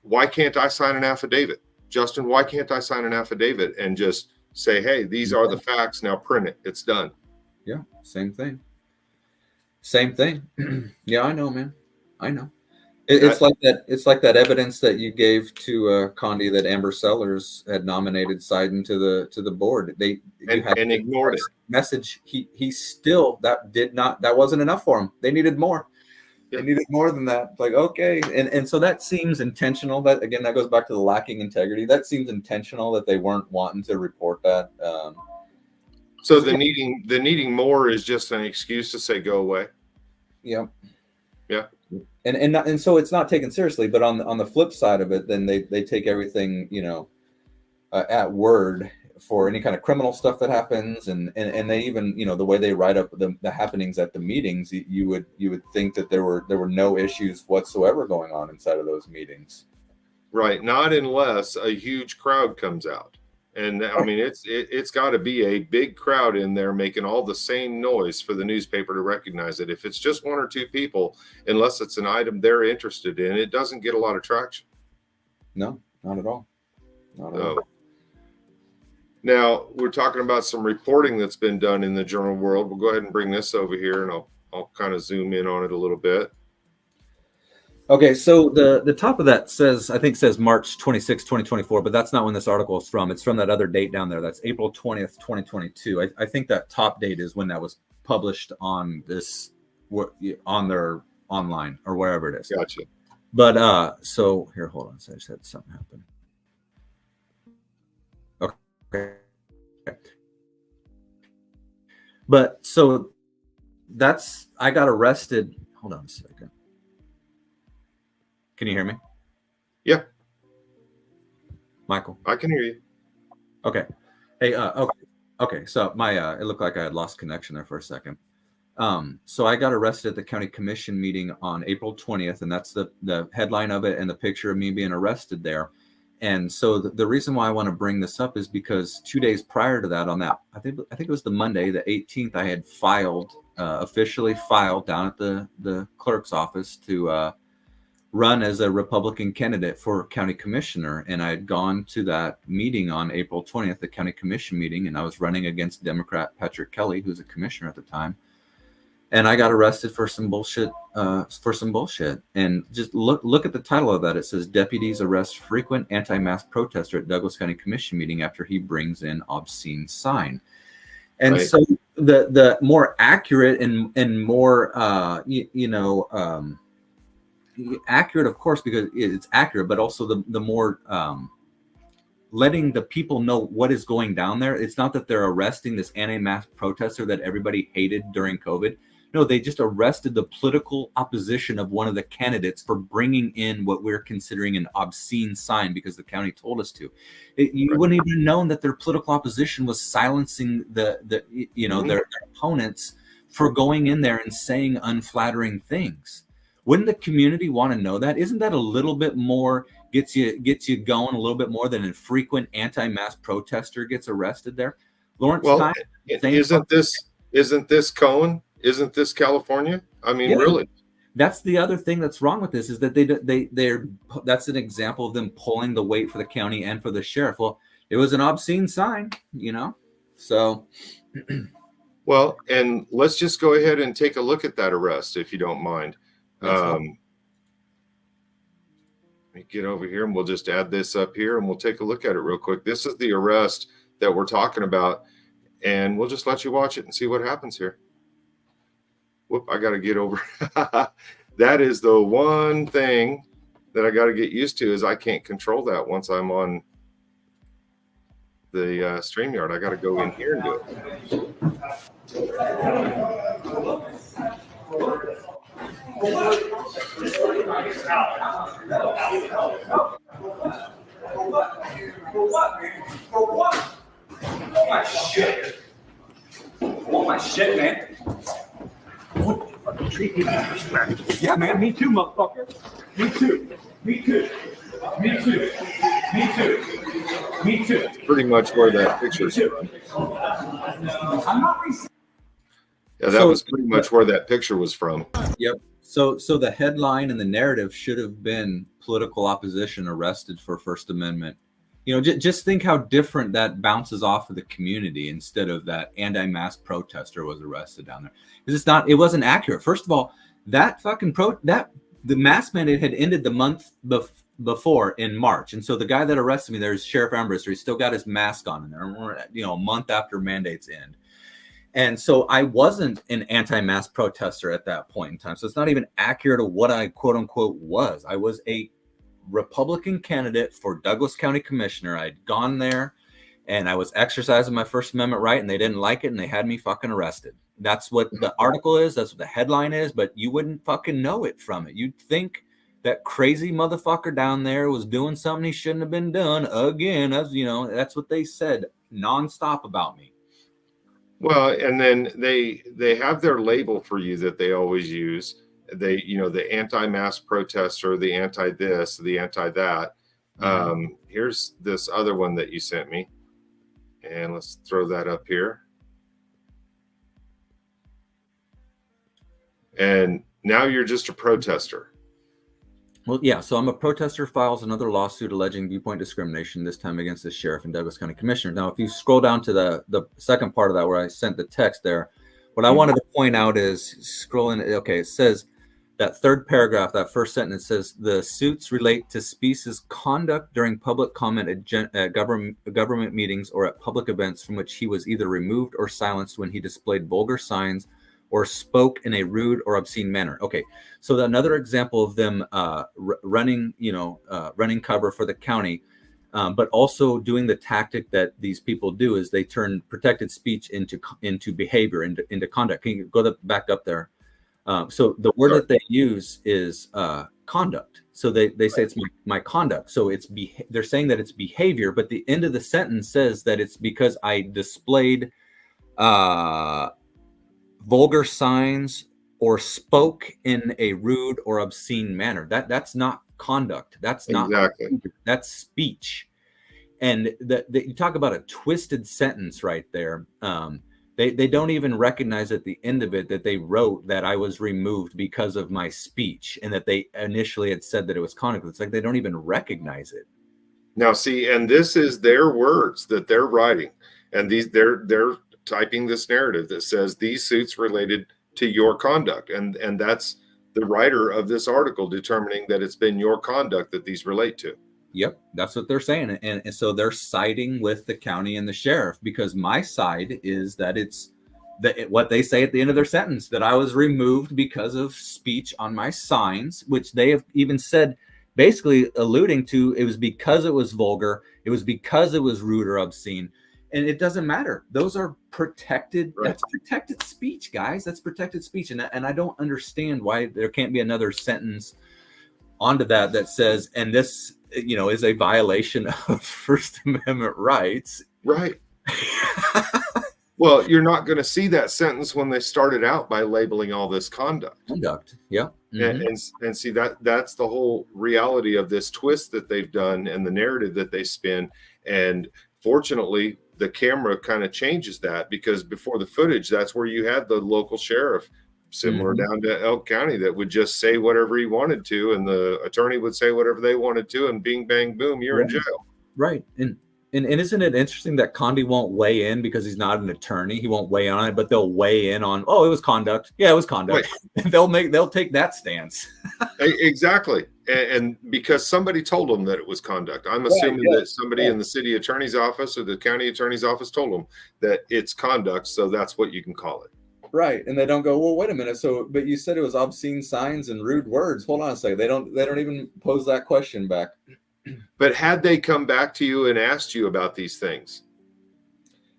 why can't I sign an affidavit? Justin, why can't I sign an affidavit and just say, hey, these are the facts, now print it, it's done? Yeah, same thing. Yeah, I know, man. I know. It's like that. It's like that evidence that you gave to Conde that Amber Sellers had nominated Seiden to the board. And ignored it. Message. He still that wasn't enough for him. They needed more. They needed more than that. Like, okay, and so that seems intentional. That again, that goes back to the lacking integrity. That seems intentional that they weren't wanting to report that. So the needing more is just an excuse to say go away. Yeah. Yeah. And so it's not taken seriously. But on the flip side of it, then they take everything, at word for any kind of criminal stuff that happens, and they even, the way they write up the happenings at the meetings, you would think that there were no issues whatsoever going on inside of those meetings. Right. Not unless a huge crowd comes out. And I mean, it's got to be a big crowd in there making all the same noise for the newspaper to recognize it. If it's just one or two people, unless it's an item they're interested in, it doesn't get a lot of traction. No, not at all. Not at all. Now we're talking about some reporting that's been done in the journal world. We'll go ahead and bring this over here, and I'll kind of zoom in on it a little bit. Okay, so the top of that says March 26, 2024, but that's not when this article is from. It's from that other date down there. That's April 20th, 2022. I think that top date is when that was published on their online or wherever it is. Gotcha. But so here, hold on. So I just had something happen. Okay. But so I got arrested. Hold on a second. Can you hear me? Yeah. Michael? I can hear you. Okay. Hey, okay. So it looked like I had lost connection there for a second. So I got arrested at the county commission meeting on April 20th, and that's the headline of it and the picture of me being arrested there. And so the reason why I want to bring this up is because 2 days prior to that, on that, I think it was the Monday, the 18th, I had officially filed down at the clerk's office to run as a Republican candidate for county commissioner. And I had gone to that meeting on April 20th, the county commission meeting, and I was running against Democrat Patrick Kelly, who's a commissioner at the time. And I got arrested for some bullshit. And just look at the title of that. It says deputies arrest frequent anti-mask protester at Douglas County Commission meeting after he brings in obscene sign. And Right. So the more accurate and more accurate, of course, because it's accurate, but also the more letting the people know what is going down there. It's not that they're arresting this anti-mask protester that everybody hated during COVID. No, they just arrested the political opposition of one of the candidates for bringing in what we're considering an obscene sign because the county told us to. You wouldn't even have known that their political opposition was silencing their opponents for going in there and saying unflattering things. Wouldn't the community want to know that? Isn't that a little bit more gets you going a little bit more than a frequent anti-mask protester gets arrested there? Lawrence, Well, isn't this Cohen? Isn't this California? I mean, really? That's the other thing that's wrong with this is that they're that's an example of them pulling the weight for the county and for the sheriff. Well, it was an obscene sign, so. Well, and let's just go ahead and take a look at that arrest, if you don't mind. Let me get over here and we'll just add this up here and we'll take a look at it real quick. This is the arrest that we're talking about, and we'll just let you watch it and see what happens here. Whoop, I got to get over. That is the one thing that I got to get used to is I can't control that once I'm on the StreamYard. I got to go in here and do it. Oh my shit, man. Treat me like respect. Yeah, man, me too, motherfucker. Me too. Me too. Me too. Me too. Me too. Pretty much where that picture's from. I'm not. Yeah, that was pretty much where that picture was from. Yep. So the headline and the narrative should have been political opposition arrested for First Amendment. Just think how different that bounces off of the community instead of that anti-mask protester was arrested down there. It wasn't accurate. First of all, that fucking that the mask mandate had ended the month before in March, and so the guy that arrested me, there's Sheriff Ambrister. He's still got his mask on in there. And we're, a month after mandates end. And so I wasn't an anti-mask protester at that point in time. So it's not even accurate of what I quote unquote was. I was a Republican candidate for Douglas County Commissioner. I'd gone there and I was exercising my First Amendment right, and they didn't like it and they had me fucking arrested. That's what the article is. That's what the headline is, but you wouldn't fucking know it from it. You'd think that crazy motherfucker down there was doing something he shouldn't have been doing again. As that's what they said nonstop about me. Well, and then they have their label for you that they always use. They, the anti-mask protester, the anti-this, the anti-that. Here's this other one that you sent me, and let's throw that up here. And now you're just a protester. Well, yeah. So I'm a protester files another lawsuit alleging viewpoint discrimination, this time against the sheriff and Douglas County Commissioner. Now, if you scroll down to the second part of that, where I sent the text there, what I wanted to point out is scrolling. Okay, it says that third paragraph, that first sentence says the suits relate to Speece's conduct during public comment at government meetings or at public events from which he was either removed or silenced when he displayed vulgar signs or spoke in a rude or obscene manner. Okay, so another example of them running cover for the county, but also doing the tactic that these people do is they turn protected speech into behavior, into conduct. Can you go back up there? So the word that they use is conduct. So they say it's my conduct. So they're saying that it's behavior, but the end of the sentence says that it's because I displayed vulgar signs or spoke in a rude or obscene manner. That's not conduct. That's not exactly. That's speech. And you talk about a twisted sentence right there. They don't even recognize at the end of it that they wrote that I was removed because of my speech, and that they initially had said that it was conduct. It's like they don't even recognize it. Now, see, and this is their words that they're writing, and they're typing this narrative that says these suits related to your conduct, and that's the writer of this article determining that it's been your conduct that these relate to. Yep, that's what they're saying, and so they're siding with the county and the sheriff, because my side is that it's what they say at the end of their sentence, that I was removed because of speech on my signs, which they have even said, basically alluding to it was because it was vulgar, it was because it was rude or obscene. And it doesn't matter. Those are protected. Right. That's protected speech, guys. That's protected speech. And I don't understand why there can't be another sentence onto that says, and this, is a violation of First Amendment rights. Right. Well, you're not going to see that sentence when they started out by labeling all this conduct. Yeah. Mm-hmm. And see that's the whole reality of this twist that they've done and the narrative that they spin. And fortunately, the camera kind of changes that, because before the footage, that's where you had the local sheriff, similar down to Elk County, that would just say whatever he wanted to, and the attorney would say whatever they wanted to, and bing, bang, boom, you're in jail. Right. And isn't it interesting that Conde won't weigh in because he's not an attorney? He won't weigh in on it, but they'll weigh in on, it was conduct. Yeah, it was conduct. Right. they'll take that stance. Exactly. And because somebody told them that it was conduct. I'm assuming that somebody in the city attorney's office or the county attorney's office told them that it's conduct, so that's what you can call it. Right. And they don't go, well, wait a minute. So, but you said it was obscene signs and rude words. Hold on a second. They don't even pose that question back. But had they come back to you and asked you about these things?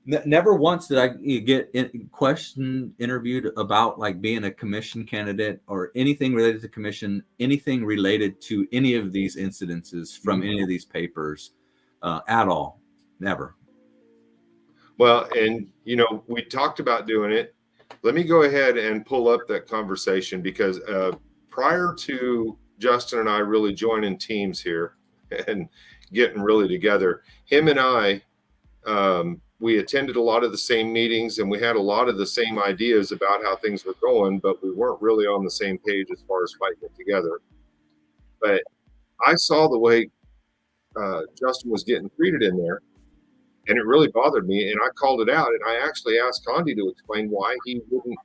Never once did I get interviewed about like being a commission candidate or anything related to commission, anything related to any of these incidences from any of these papers at all. Never. Well, and we talked about doing it. Let me go ahead and pull up that conversation, because prior to Justin and I really joining teams here and getting really together, him and I, we attended a lot of the same meetings, and we had a lot of the same ideas about how things were going, but we weren't really on the same page as far as fighting it together. But I saw the way Justin was getting treated in there, and it really bothered me, and I called it out, and I actually asked Conde to explain why he wouldn't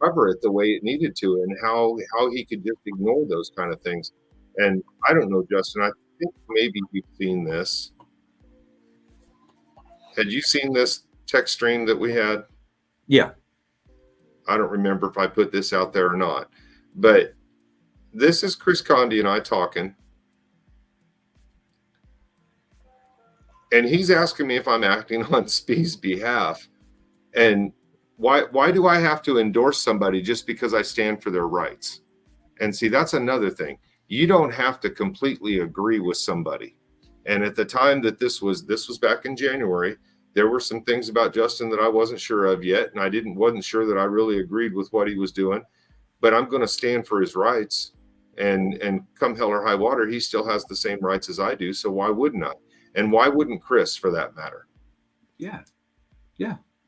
cover it the way it needed to, and how he could just ignore those kind of things. And I don't know, Justin, I think maybe you've seen this. Had you seen this text stream that we had? Yeah. I don't remember if I put this out there or not, but this is Chris Conde and I talking. And he's asking me if I'm acting on Spee's behalf. And why do I have to endorse somebody just because I stand for their rights? And see, that's another thing. You don't have to completely agree with somebody. And at the time that this was back in January, there were some things about Justin that I wasn't sure of yet, and I wasn't sure that I really agreed with what he was doing. But I'm going to stand for his rights, and come hell or high water, he still has the same rights as I do. So why wouldn't I? And why wouldn't Chris, for that matter? Yeah.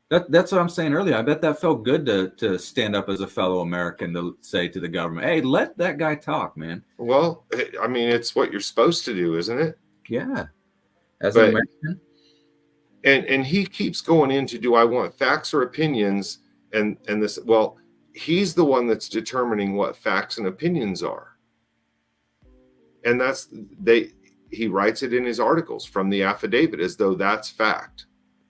That's what I'm saying earlier. I bet that felt good to stand up as a fellow American to say to the government, hey, let that guy talk, man. Well, I mean, it's what you're supposed to do, isn't it? Yeah. As an American. And he keeps going into, do I want facts or opinions? And this, well, he's the one that's determining what facts and opinions are. And he writes it in his articles from the affidavit as though that's fact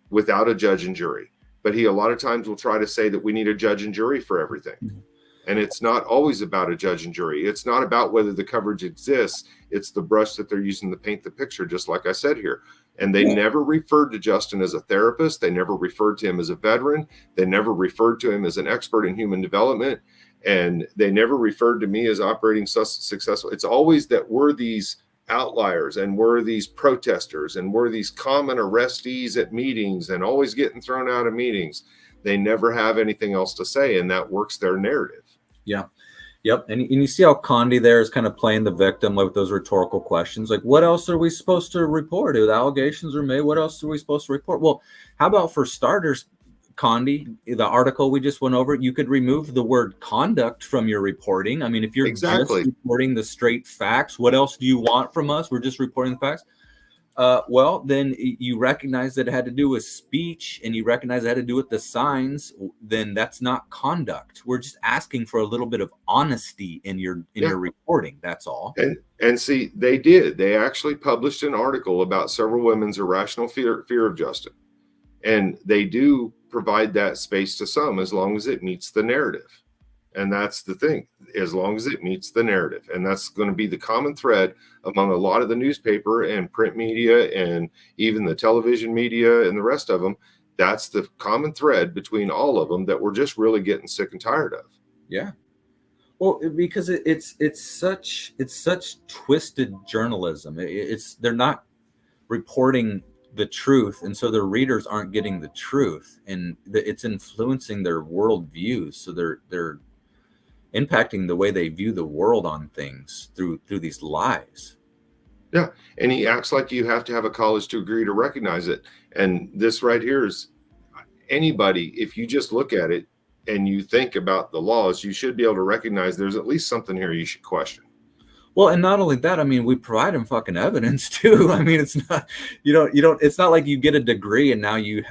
without a judge and jury. But he a lot of times will try to say that we need a judge and jury for everything. And it's not always about a judge and jury. It's not about whether the coverage exists. It's the brush that they're using to paint the picture, just like I said here. And they never referred to Justin as a therapist. They never referred to him as a veteran. They never referred to him as an expert in human development. And they never referred to me as operating successful. It's always that we're these outliers, and we're these protesters, and we're these common arrestees at meetings and always getting thrown out of meetings. They never have anything else to say, and that works their narrative. Yeah. Yep. And you see how Conde there is kind of playing the victim with those rhetorical questions. Like, what else are we supposed to report? If the allegations are made, what else are we supposed to report? Well, how about for starters, Conde, the article we just went over, you could remove the word conduct from your reporting. I mean, if you're just reporting the straight facts, what else do you want from us? We're just reporting the facts. Well, then you recognize that it had to do with speech, and you recognize it had to do with the signs. Then that's not conduct. We're just asking for a little bit of honesty in your reporting. That's all. And see, they actually published an article about several women's irrational fear of Justin, and they do provide that space to some, as long as it meets the narrative. And that's the thing, as long as it meets the narrative. And that's going to be the common thread among a lot of the newspaper and print media and even the television media and the rest of them. That's the common thread between all of them that we're just really getting sick and tired of. Yeah. Well, because it's such twisted journalism. They're not reporting the truth, and so the readers aren't getting the truth, and it's influencing their world views. So they're impacting the way they view the world on things through these lies. Yeah, and he acts like you have to have a college degree to recognize it. And this right here is anybody, if you just look at it and you think about the laws, you should be able to recognize there's at least something here you should question. Well, and not only that, I mean, we provide them fucking evidence too. I mean, it's not, it's not like you get a degree and now you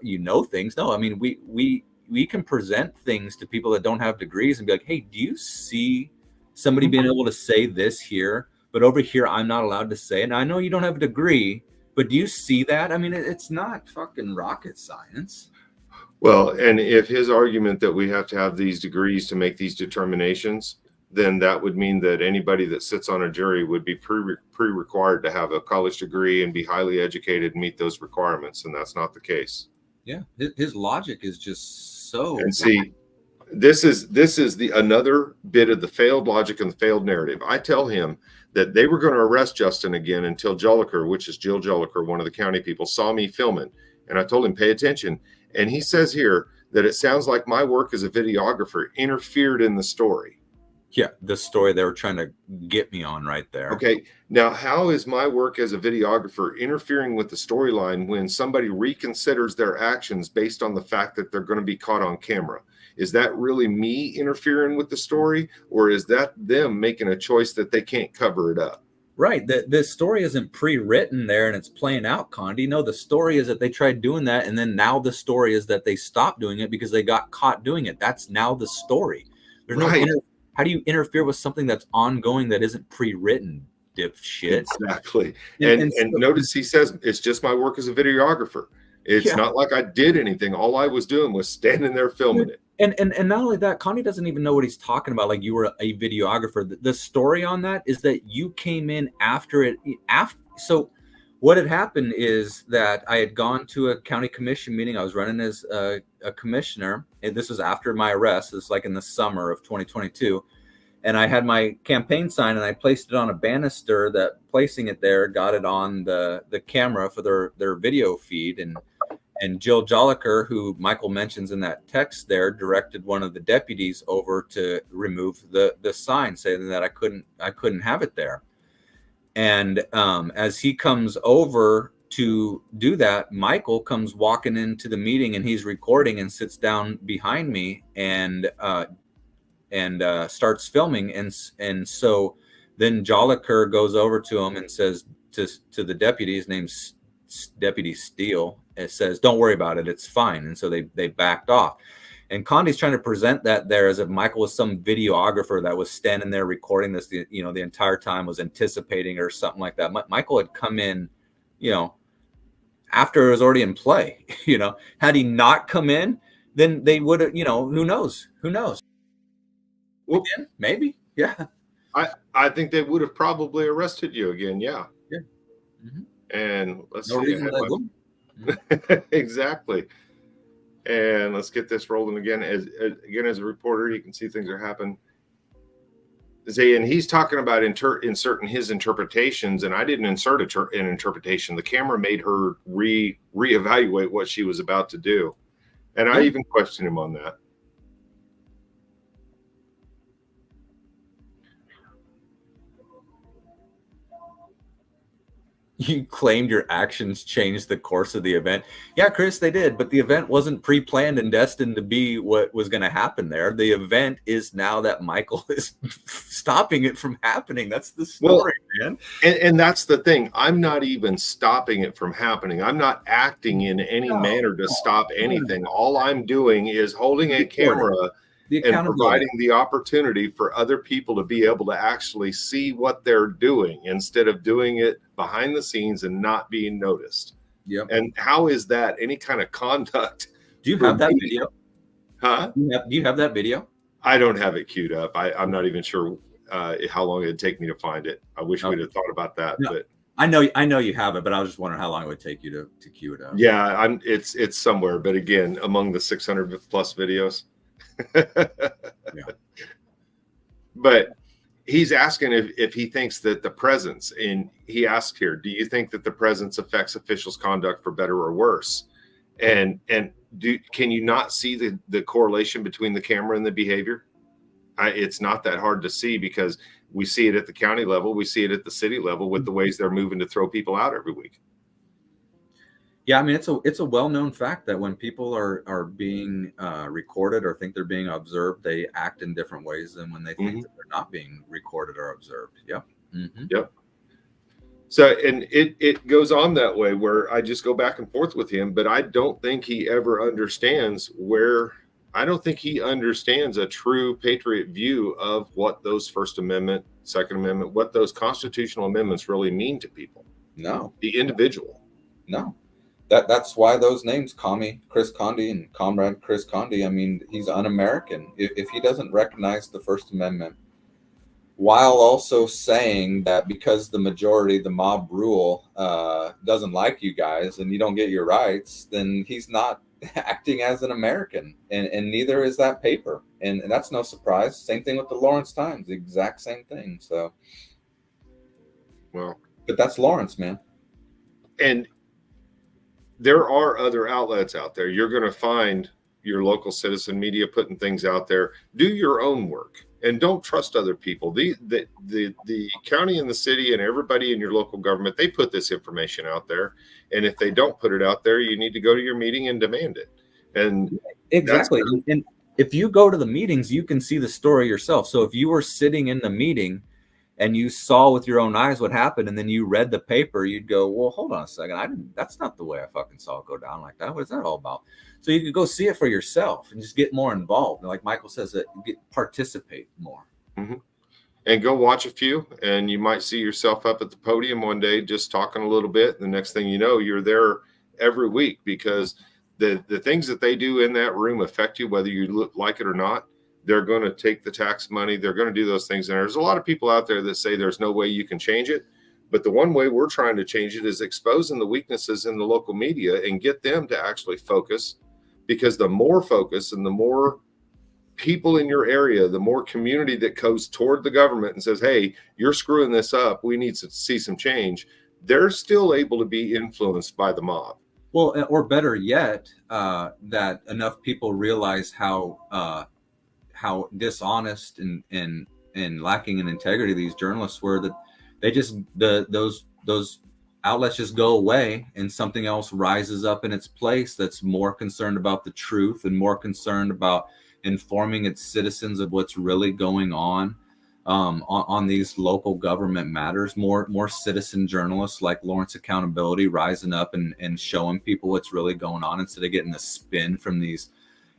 know things. No, I mean, we can present things to people that don't have degrees and be like, hey, do you see somebody being able to say this here, but over here, I'm not allowed to say it. And I know you don't have a degree, but do you see that? I mean, it's not fucking rocket science. Well, and if his argument that we have to have these degrees to make these determinations, then that would mean that anybody that sits on a jury would be pre-required to have a college degree and be highly educated and meet those requirements. And that's not the case. Yeah. His logic is just so. And see, this is another bit of the failed logic and the failed narrative. I tell him that they were going to arrest Justin again until Jelliker, which is Jill Jelliker, one of the county people, saw me filming. And I told him, pay attention. And he says here that it sounds like my work as a videographer interfered in the story. Yeah, the story they were trying to get me on right there. Okay, now how is my work as a videographer interfering with the storyline when somebody reconsiders their actions based on the fact that they're going to be caught on camera? Is that really me interfering with the story, or is that them making a choice that they can't cover it up? Right. The story isn't pre-written there and it's playing out, Conde. No, the story is that they tried doing that, and then now the story is that they stopped doing it because they got caught doing it. That's now the story. There's Right. how do you interfere with something that's ongoing that isn't pre-written, dipshit? Exactly. And notice he says it's just my work as a videographer. It's not like I did anything. All I was doing was standing there filming it. And not only that, Conde doesn't even know what he's talking about. Like, you were a videographer. The story on that is that you came in after it. So what had happened is that I had gone to a county commission meeting. I was running as a commissioner, and this was after my arrest. This was like in the summer of 2022. And I had my campaign sign, and I placed it on a banister. That placing it there got it on the camera for their video feed. And Jill Jolliker, who Michael mentions in that text there, directed one of the deputies over to remove the sign, saying that I couldn't have it there. And as he comes over to do that, Michael comes walking into the meeting, and he's recording and sits down behind me and starts filming. And so then Jolliker goes over to him and says to the deputy, his name's Deputy Steele, it says, "Don't worry about it, it's fine." And so they backed off. And Conde's trying to present that there as if Michael was some videographer that was standing there recording this, the entire time, was anticipating or something like that. Michael had come in, after it was already in play. Had he not come in, then they would have, who knows? Well, again, maybe, yeah. I think they would have probably arrested you again. Yeah. Yeah. Mm-hmm. And let's no see. reason they wouldn't. Exactly. And let's get this rolling again. As a reporter, you can see things are happening. And he's talking about inserting his interpretations, and I didn't insert an interpretation. The camera made her reevaluate what she was about to do, and I even questioned him on that. You claimed your actions changed the course of the event. Yeah, Chris, they did, but the event wasn't pre-planned and destined to be what was going to happen there. The event is now that Michael is stopping it from happening. That's the story, man. And that's the thing. I'm not even stopping it from happening. I'm not acting in any manner to stop anything. All I'm doing is holding a camera and providing the opportunity for other people to be able to actually see what they're doing instead of doing it behind the scenes and not being noticed. Yep. And how is that any kind of conduct? Do you have that video? Huh? Do you have that video? I don't have it queued up. I'm not even sure how long it'd take me to find it. I wish we'd have thought about that. No. But I know you have it, but I was just wondering how long it would take you to queue it up. Yeah, it's somewhere. But again, among the 600 plus videos. Yeah. But he's asking if he thinks that the presence, and he asked here, do you think that the presence affects officials' conduct for better or worse? And can you not see the correlation between the camera and the behavior? It's not that hard to see, because we see it at the county level, we see it at the city level with the ways they're moving to throw people out every week. Yeah, I mean, it's a well-known fact that when people are being recorded or think they're being observed, they act in different ways than when they think that they're not being recorded or observed. Yep. Mm-hmm. Yep. So, and it goes on that way, where I just go back and forth with him, but I don't think he ever understands I don't think he understands a true patriot view of what those First Amendment, Second Amendment, what those constitutional amendments really mean to people. No. The individual. No. That's why those names, Commie Chris Conde and Comrade Chris Conde, I mean, he's un-American. If he doesn't recognize the First Amendment, while also saying that because the majority, the mob rule, doesn't like you guys and you don't get your rights, then he's not acting as an American, and neither is that paper. And that's no surprise. Same thing with the Lawrence Times, the exact same thing. So, well, but that's Lawrence, man. And there are other outlets out there. You're going to find your local citizen media putting things out there. Do your own work and don't trust other people. The county and the city and everybody in your local government, they put this information out there. And if they don't put it out there, you need to go to your meeting and demand it. And exactly. And if you go to the meetings, you can see the story yourself. So if you were sitting in the meeting and you saw with your own eyes what happened, and then you read the paper, you'd go, well, hold on a second. That's not the way I fucking saw it go down like that. What is that all about? So you could go see it for yourself and just get more involved. And like Michael says, that participate more. Mm-hmm. And go watch a few, and you might see yourself up at the podium one day just talking a little bit. The next thing you know, you're there every week, because the things that they do in that room affect you, whether you like it or not. They're going to take the tax money. They're going to do those things. And there's a lot of people out there that say there's no way you can change it. But the one way we're trying to change it is exposing the weaknesses in the local media and get them to actually focus, because the more focus and the more people in your area, the more community that goes toward the government and says, hey, you're screwing this up, we need to see some change, they're still able to be influenced by the mob. Well, or better yet, that enough people realize how dishonest and lacking in integrity these journalists were, that they just those outlets just go away, and something else rises up in its place that's more concerned about the truth and more concerned about informing its citizens of what's really going on these local government matters. More citizen journalists like Lawrence Accountability rising up and showing people what's really going on, instead of getting the spin from these,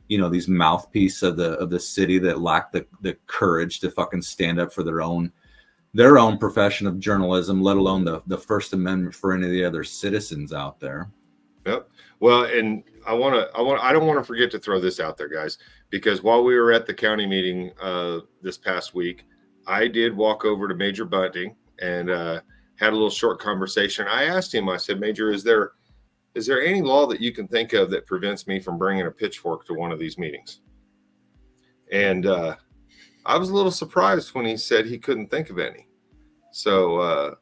these mouthpiece of the city that lack the courage to fucking stand up for their own profession of journalism, let alone the First Amendment for any of the other citizens out there. Yep. Well, and I don't want to forget to throw this out there, guys, because while we were at the county meeting this past week, I did walk over to Major Bunting and had a little short conversation. I asked him, I said, Major, is there any law that you can think of that prevents me from bringing a pitchfork to one of these meetings? And I was a little surprised when he said he couldn't think of any. So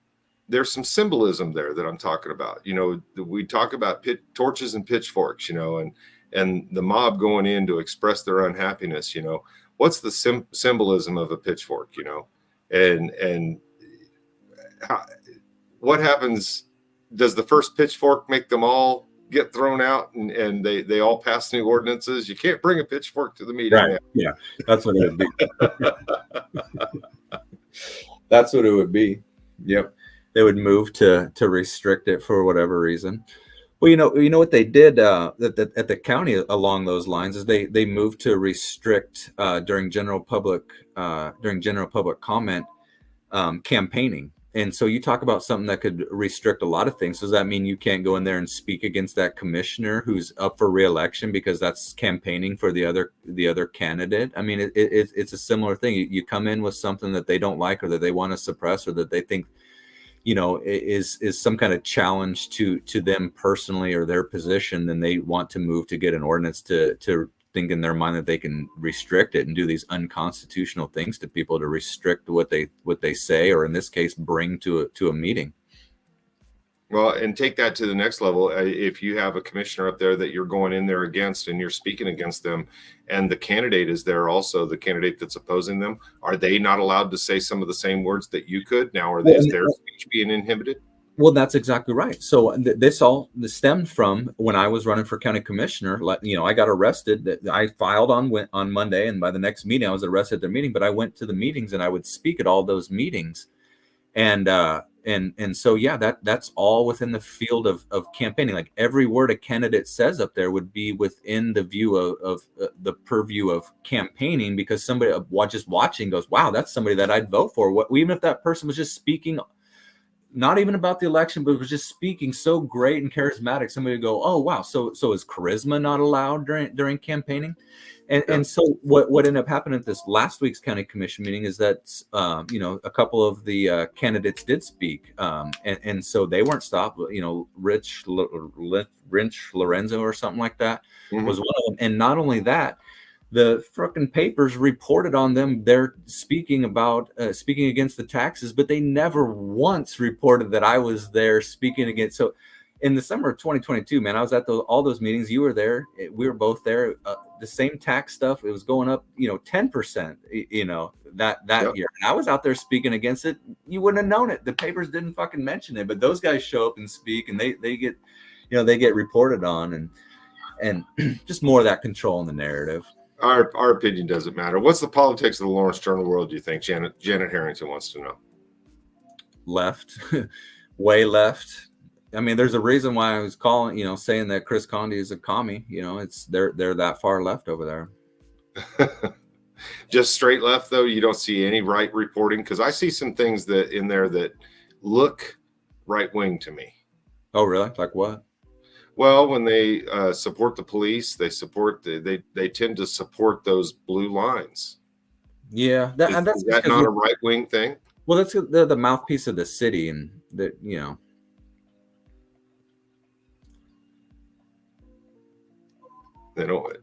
there's some symbolism there that I'm talking about. We talk about torches and pitchforks, and the mob going in to express their unhappiness. What's the symbolism of a pitchfork? And what happens? Does the first pitchfork make them all get thrown out and they all pass new ordinances? You can't bring a pitchfork to the meeting. Right. Yeah, that's what it would be. That's what it would be. Yep. They would move to restrict it for whatever reason. Well, you know what they did at the county along those lines is they moved to restrict during general public comment campaigning. And so you talk about something that could restrict a lot of things. Does that mean you can't go in there and speak against that commissioner who's up for re-election because that's campaigning for the other candidate? I mean, it's a similar thing. You come in with something that they don't like, or that they want to suppress, or that they think, is some kind of challenge to them personally or their position, then they want to move to get an ordinance to think in their mind that they can restrict it and do these unconstitutional things to people to restrict what they say, or in this case, bring to a meeting. Well, and take that to the next level. If you have a commissioner up there that you're going in there against and you're speaking against them, and the candidate is there also, the candidate that's opposing them, are they not allowed to say some of the same words that you could? Now, is their speech being inhibited? Well, that's exactly right. So this stemmed from when I was running for county commissioner. I got arrested. I filed on Monday, and by the next meeting, I was arrested at their meeting. But I went to the meetings, and I would speak at all those meetings, and so yeah, that's all within the field of campaigning. Like every word a candidate says up there would be within the view of the purview of campaigning, because somebody just watching goes, wow, that's somebody that I'd vote for. Even if that person was just speaking, not even about the election, but was just speaking so great and charismatic, somebody would go, oh wow, so is charisma not allowed during campaigning? And so what ended up happening at this last week's county commission meeting is that a couple of the candidates did speak, and so they weren't stopped. Rich Lorenzo or something like that was one of them. And not only that, the frickin' papers reported on them. They're speaking against the taxes, but they never once reported that I was there speaking against. So in the summer of 2022, man, I was at all those meetings. You were there. We were both there. The same tax stuff. It was going up, 10%, that year. And I was out there speaking against it. You wouldn't have known it. The papers didn't fucking mention it, but those guys show up and speak, and they get, they get reported on, and just more of that control in the narrative. Our opinion doesn't matter. What's the politics of the Lawrence Journal world, do you think? Janet Harrington wants to know. left, way left. I mean, there's a reason why I was calling, saying that Chris Conde is a commie. They're that far left over there. Just straight left, though. You don't see any right reporting, because I see some things that in there that look right wing to me. Oh, really? Like what? Well, when they support the police, they tend to support those blue lines. Yeah, Is that not a right wing thing? Well, that's the mouthpiece of the city, and that They don't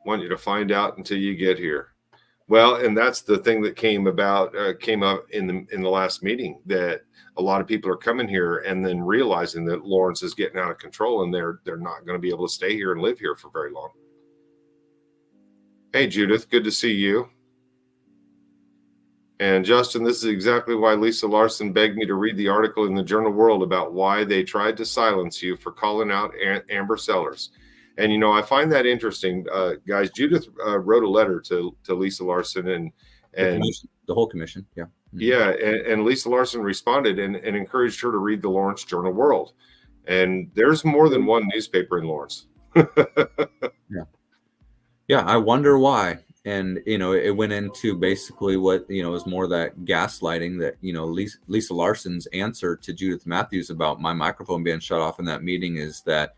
want you to find out until you get here. Well, and that's the thing that came up in the last meeting, that a lot of people are coming here and then realizing that Lawrence is getting out of control, and they're not going to be able to stay here and live here for very long. Hey, Judith, good to see you. And Justin, this is exactly why Lisa Larson begged me to read the article in the Journal World about why they tried to silence you for calling out Amber Sellers. And, I find that interesting, guys. Judith wrote a letter to Lisa Larson and the whole commission. Yeah. Mm-hmm. Yeah. And Lisa Larson responded and encouraged her to read the Lawrence Journal World. And there's more than one newspaper in Lawrence. Yeah. Yeah. I wonder why. And, it went into basically what, is more that gaslighting that, Lisa Larson's answer to Judith Matthews about my microphone being shut off in that meeting is that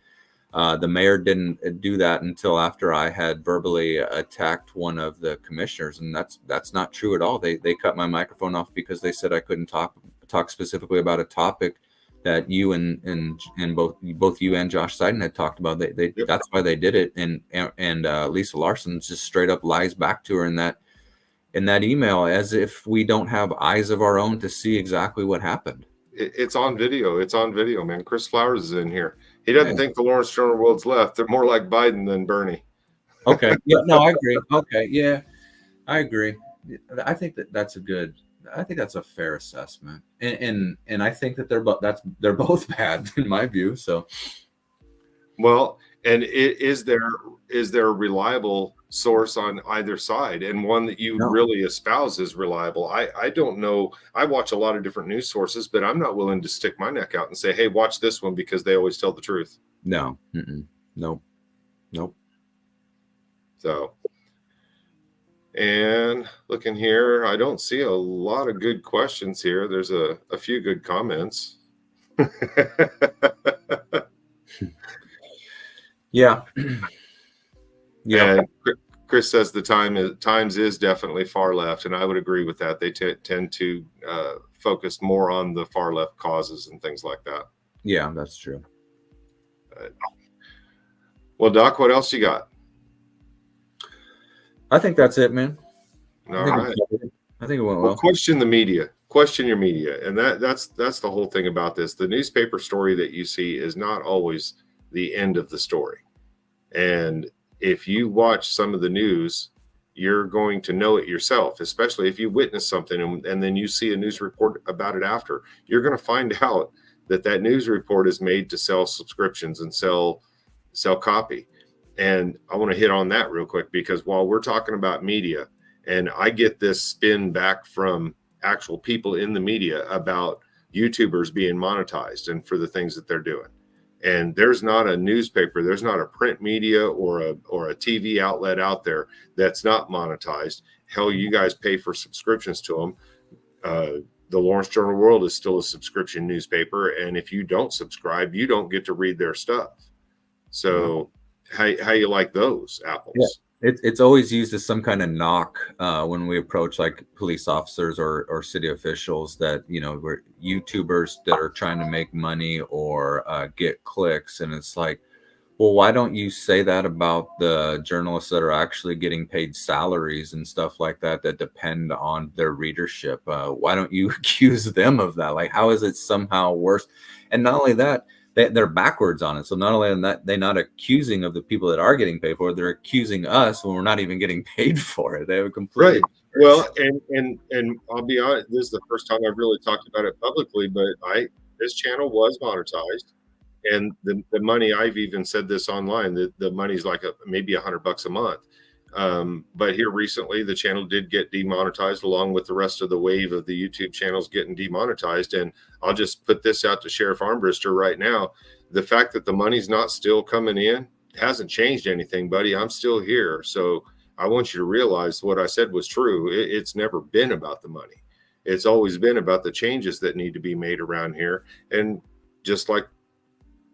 the mayor didn't do that until after I had verbally attacked one of the commissioners. And that's not true at all. They cut my microphone off because they said I couldn't talk specifically about a topic that you and both you and Josh Seiden had talked about. Yep. That's why they did it. And Lisa Larson just straight up lies back to her in that email, as if we don't have eyes of our own to see exactly what happened. It's on video. It's on video, man. Chris Flowers is in here. He doesn't think the Lawrence Journal World's left. They're more like Biden than Bernie. Okay. Yeah. No, I agree. Okay. Yeah, I agree. I think that's a fair assessment, and I think that they're both bad in my view. So, well, and is there a reliable source on either side, and one that you really espouse as reliable? I don't know. I watch a lot of different news sources, but I'm not willing to stick my neck out and say, hey, watch this one because they always tell the truth. No. Nope. So, and looking here, I don't see a lot of good questions here. There's a few good comments. Yeah. And Chris says the Times is definitely far left, and I would agree with that. They tend to focus more on the far left causes and things like that. Yeah, that's true. Well, Doc, what else you got? I think that's it, man. All right. I think it went well. Question the media. Question your media, and that's the whole thing about this. The newspaper story that you see is not always the end of the story, and if you watch some of the news, you're going to know it yourself, especially if you witness something and then you see a news report about it after. You're going to find out that news report is made to sell subscriptions and sell copy. And I want to hit on that real quick, because while we're talking about media, and I get this spin back from actual people in the media about YouTubers being monetized and for the things that they're doing. And there's not a newspaper, there's not a print media or a TV outlet out there that's not monetized. Hell, you guys pay for subscriptions to them. The Lawrence Journal World is still a subscription newspaper, and if you don't subscribe, you don't get to read their stuff. So how you like those apples? Yeah. It's always used as some kind of knock when we approach like police officers or city officials that, we're YouTubers that are trying to make money or get clicks. And it's like, well, why don't you say that about the journalists that are actually getting paid salaries and stuff like that depend on their readership? Why don't you accuse them of that? Like, how is it somehow worse? And not only that, they're backwards on it. So not only that, they're not accusing of the people that are getting paid for it, they're accusing us when we're not even getting paid for it. They have a completely right. Well, and I'll be honest, this is the first time I've really talked about it publicly, but this channel was monetized, and the money, I've even said this online, the money's like maybe $100 a month. But here recently, the channel did get demonetized along with the rest of the wave of the YouTube channels getting demonetized. And I'll just put this out to Sheriff Armbruster right now. The fact that the money's not still coming in hasn't changed anything, buddy. I'm still here. So I want you to realize what I said was true. It's never been about the money. It's always been about the changes that need to be made around here. And just like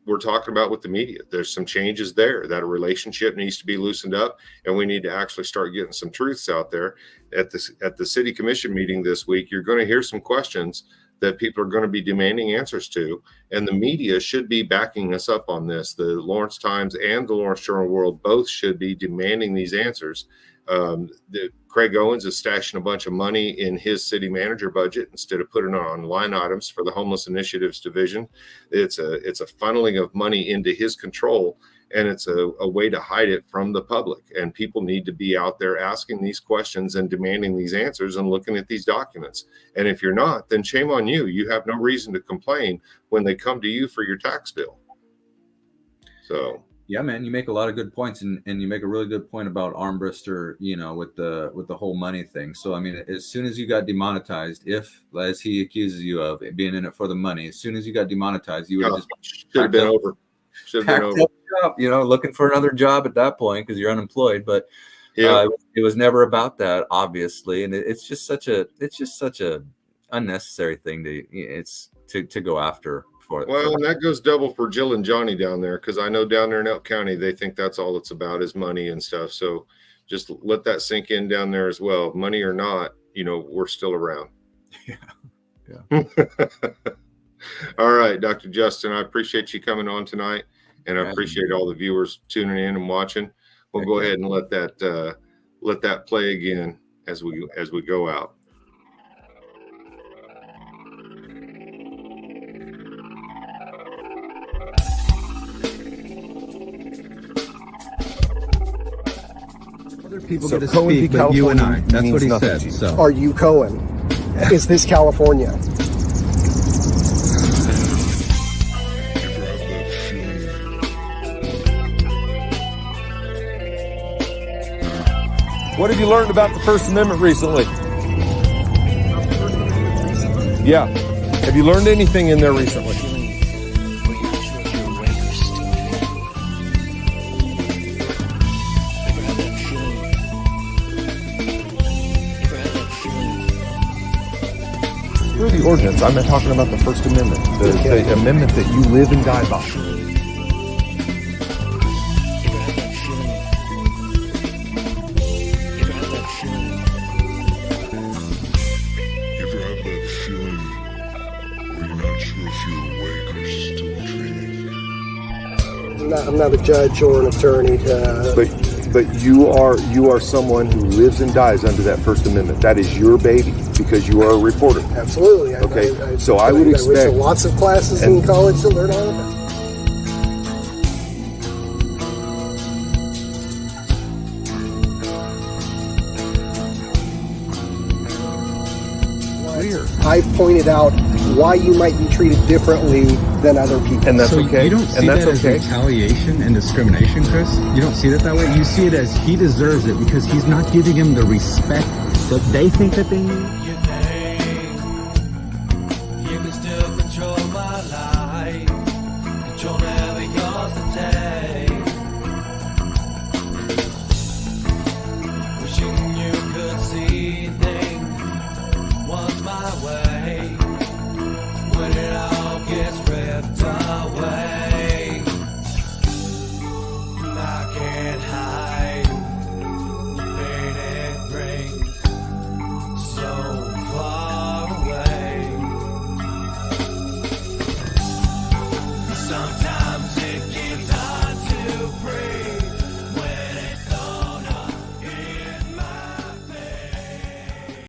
we're talking about with the media, there's some changes there. That a relationship needs to be loosened up, and we need to actually start getting some truths out there. At the city commission meeting this week, you're going to hear some questions that people are going to be demanding answers to, and the media should be backing us up on this. The Lawrence Times and the Lawrence Journal World both should be demanding these answers. Craig Owens is stashing a bunch of money in his city manager budget instead of putting it on line items for the homeless initiatives division. It's a funneling of money into his control, and it's a way to hide it from the public. And people need to be out there asking these questions and demanding these answers and looking at these documents. And if you're not, then shame on you. You have no reason to complain when they come to you for your tax bill. So yeah, man, you make a lot of good points, and you make a really good point about Armbruster, you know, with the whole money thing. So I mean, as soon as you got demonetized, if, as he accuses you of being in it for the money, as soon as you got demonetized, you would have just should have been over. Should have been over. Up, you know, looking for another job at that point because you're unemployed. But yeah, it was never about that, obviously, and it's just such a unnecessary thing to go after. Well, and that goes double for Jill and Johnny down there, because I know down there in Elk County, they think that's all it's about is money and stuff. So just let that sink in down there as well. Money or not, you know, we're still around. Yeah. All right, Dr. Justin, I appreciate you coming on tonight, and I appreciate all the viewers tuning in and watching. We'll go ahead and let that play again as we go out. People get to speak, but you and I. That's what he said. So. Are you Cohen? Is this California? What have you learned about the First Amendment recently? Yeah. Have you learned anything in there recently? Through the ordinance, I'm not talking about the First Amendment, the amendment that you live and die by. I'm not a judge or an attorney. But you are someone who lives and dies under that First Amendment. That is your baby because you are a reporter. Absolutely. Okay. So I would expect. I went to lots of classes in college to learn all of that. I've pointed out why you might be treated differently than other people. And that's so okay. You don't see that as retaliation and discrimination, Chris? You don't see it that way? You see it as he deserves it because he's not giving him the respect that they think that they need?